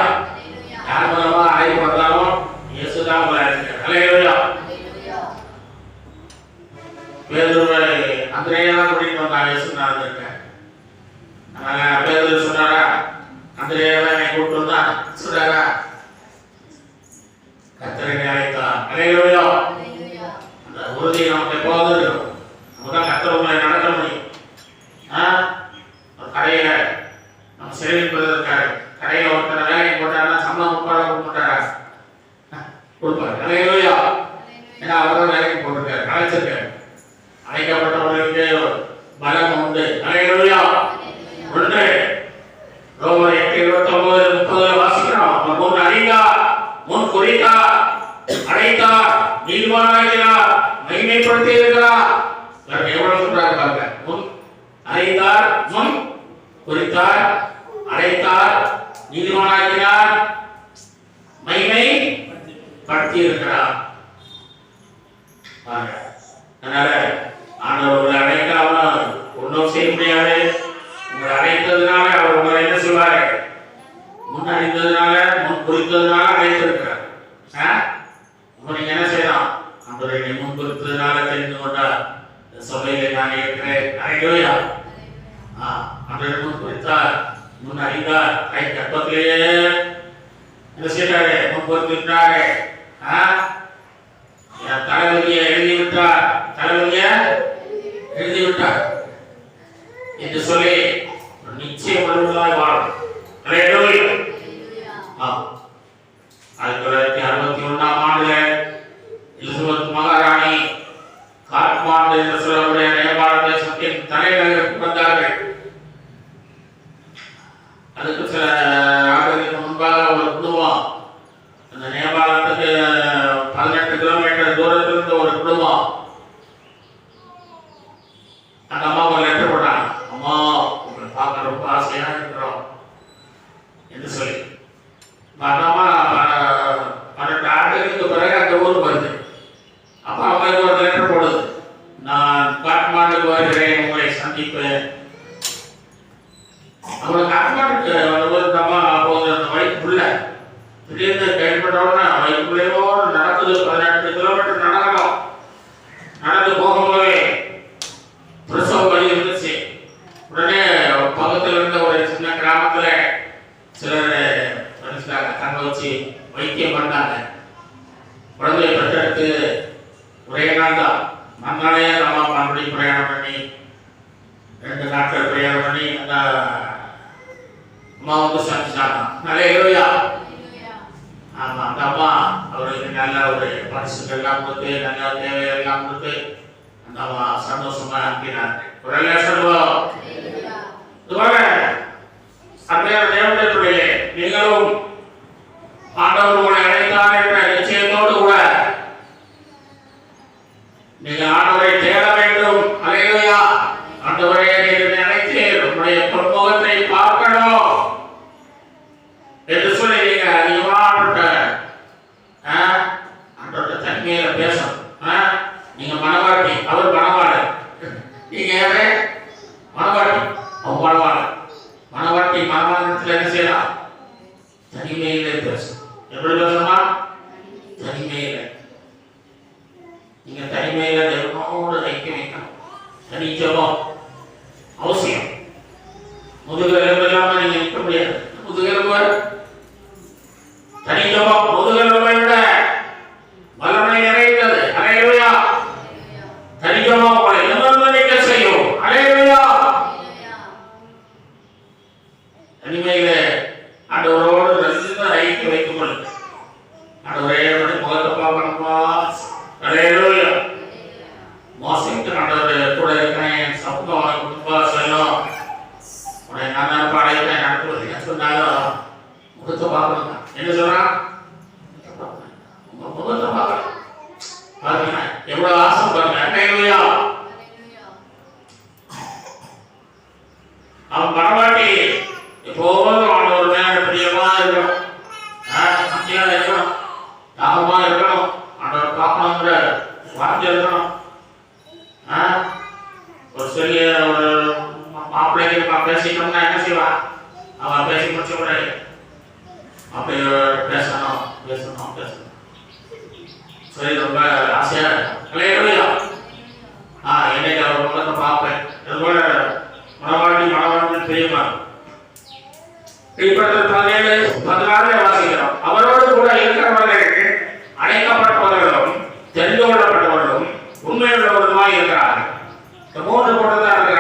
யார் மூலமா அழைப்பு வந்தாலும் இயேசுதான் உங்களை அழைக்கிறார். அல்லேலூயா. பேதுருவை அந்திரேயா கூட்டிட்டு வந்தாங்க, இயேசு நான் வந்திருக்கேன். பேதுரு சொன்னாரா, அந்திரேயாவை என்னை கூப்பிட்டு வந்தா சொல்றாரா, கர்த்தரை அழைத்தார். அல்லேலூயா. அந்த உறுதி நமக்கு எப்போதும் இருக்கும். நமக்கு கர்த்தர் உங்களை நடக்க முடியும். கடையில நம்ம சேமிப்பதற்காக கடையில ஒருத்தர் வேலைக்கு போட்டாருன்னா சம்பளம் கொடுப்பாரா? கொடுப்பாரு. அல்லேலூயா. ஏன்னா அவர் வேலைக்கு போட்டிருக்காரு, அழைச்சிருக்காரு. அழைக்கப்பட்டவர்களுக்கு பலம் உண்டு. அல்லேலூயா. ஒன்று ரோமர் 8:29-30 வாசிக்கிறோம். முன் அறிந்தார், முன் குறித்தார், அழைத்தார், நீதிமானாகிறார், மகிமைப்படுத்தி இருக்கிறார். எவ்வளவு சொல்றாரு பாருங்க. முன் அறிந்தார், முன் குறித்தார், அழைத்தார், நீதிமானாகிறார், மகிமை படுத்தி இருக்கிறார். அதனால ஆண்டவர் உங்களை அழைக்காம ஒன்றும் செய்ய முடியாது. உங்களை அழைத்ததுனால அவர் உங்களை என்ன செய்வாரு? முன்னறிந்ததுனால, முன் குறித்ததுனால அழைத்திருக்கிறார். நீங்க என்ன செய்யலாம்? ஆண்டவரை முன் குறித்ததுனால தெரிந்து கொண்டா சபையில நான் இருக்கிறேன். அழைக்கவையா ஆண்டவரை முன் குறித்தார், முன் அறிந்தார், கை கற்பத்திலேயே என்ன செய்யறாரு? முன் குறித்திருக்கிறாரு. தலைவலியை எழுதிவிட்டார், தலைவலியை எழுதிவிட்டார் என்று சொல்லி நிச்சயம் வருவதாய் வாழும். 1961 எலிசபெத் மகாராணி காட்மாண்டு என்று சொல்லக்கூடிய நேபாள தேசத்தின் தலைநகருக்கு வந்தார்கள். அதுக்கு சில ஆண்டுகளுக்கு முன்பாக ஒரு குடும்பம் அந்த நேபாளத்துக்கு 18 கிலோமீட்டர் தூரத்தில் இருந்த ஒரு குடும்பம் அந்த அம்மா ஒரு லெட்டர் போட்டாங்க. அம்மா உங்களை பார்க்க ரொம்ப ஆசையா இருக்கிறோம் என்று சொல்லி அந்த அம்மா 12 ஆண்டுகளுக்கு பிறகு அந்த ஊருக்கு வருது. அப்ப அவங்களுக்கு ஒரு லெட்டர் போடுது, நான் காட்மாண்டுக்கு வருகிறேன், உங்களை சந்திப்பேன். அவங்க காட்மாண்டுக்கு வரும்போது அம்மா அப்போது அந்த வயிற்றுக்குள்ள திடீர்னு கைப்பற்றோன்னா வயிற்றுக்குள்ளேயோ நடக்குது. 18 கிலோமீட்டர் நடக்கணும். நடந்து போகும்போதே பிரசவ வலி இருந்துச்சு. உடனே பக்கத்தில் இருந்த ஒரு சின்ன கிராமத்துல சிலர் தங்க வச்சு வைத்தியம் பண்ணாங்க. குழந்தைய பெற்றெடுத்து ஒரே நாள் தான், மறுநாளே அம்மா மறுபடியும் பிரயாணம் பண்ணி 2 நாட்கள் பிரயாணம் பண்ணி அந்த அம்மா வந்து சந்திச்சாங்க. நல்ல ஆமா, அந்த அம்மா அவருக்கு நல்ல ஒரு பரிசுகள் எல்லாம் கொடுத்து, நல்ல தேவையெல்லாம் கொடுத்து அந்த அம்மா சந்தோஷமா அனுப்பினாங்க. ஒரு சொல்லுவோம். இதுபோல அருமையான தேவனுடைய பிள்ளைகளே, நீங்களும் ஆண்டவர் உங்களை அழைத்தார் என்ற நிச்சயத்தோடு கூட நீங்கள் ஆண்டவரை தேட வேண்டும். அல்லேலூயா. ஆண்டவரே என்னை அழைத்து உங்களுடைய பொன்முகத்தை பார்க்கணும் என்று சொல்லி நீங்க அதிகமாக ஆண்டவர்கிட்ட தனிமையில பேசணும். நீங்க மனவாட்டி, அவர் மனவாளர். நீங்க யாரு? மனவாட்டி, அவர் மனவாளர். மனவாட்டி மனவாளத்தில் என்ன செய்யலாம்? தனிமையிலே பேசணும். எப்படி பேசணுமா? தனிமையில. நீங்க தனிமையில தேவனோடு ஐக்கியம் வைக்கணும். தனி ஜெபம் அவசியம். முதுகெலும்பு இல்லாம நீங்க நிற்க முடியாது. முதுகெலும்பு தனி ஜெபம் முதுகெலும்பை விட வல்லமை நிறைந்தது. அல்லேலூயா. தனி ஜெபம் உங்களை நிர்பந்திக்க செய்யும். அல்லேலூயா. தனிமையிலே ஆண்டவரோடு நல்ல ஐக்கியம் வைத்துக் கொள்ளுங்கள். ஆண்டவரே முகத்தை பார்க்கணுமா? அல்லேலூயா. மோசைக்கு ஆண்டவரே கூட இருக்கிறேன், சமூகம் குடும்ப செல்லும் உடைய நான் பாடையில நடத்துவது சொன்னாலும் முகத்தை பார்க்கணும். என்ன சொல்றான்? முகத்தை பார்க்கணும். பாருங்க எவ்வளவு ஆசை பாருங்க. அல்லேலூயா. அவன் மனவாட்டி எப்போதும் ஆண்டவர் மேல பிரியமா இருக்கணும், சக்தியா இருக்கணும், தாகமா இருக்கணும், ஆண்டவர் பார்க்கணுங்கிற வார்த்தை இருக்கணும். ஒரு சிறிய ஒரு மாப்பிள்ளைக்கு பேசிட்டோம்னா என்ன செய்வான்? அவன் பேசி முடிச்ச கூட அப்படி பேசணும் பேசணும் பேசணும் சரி, ரொம்ப ஆசையா இல்லையா? என்னைக்கு அவர் முகத்தை பார்ப்பேன். அதுபோல மனவாட்டி தெரியுமா? இப்படி 17-16 வாசிக்கிறோம். அவரோடு கூட இருக்கிறவர்கள் அழைக்கப்பட்டவர்களும் தெரிந்து கொள்ளப்பட்டவர்களும் உண்மையுள்ளவர்களுமாய் இருக்கிறார்கள். இந்த 3 கூட்டத்தார்கள்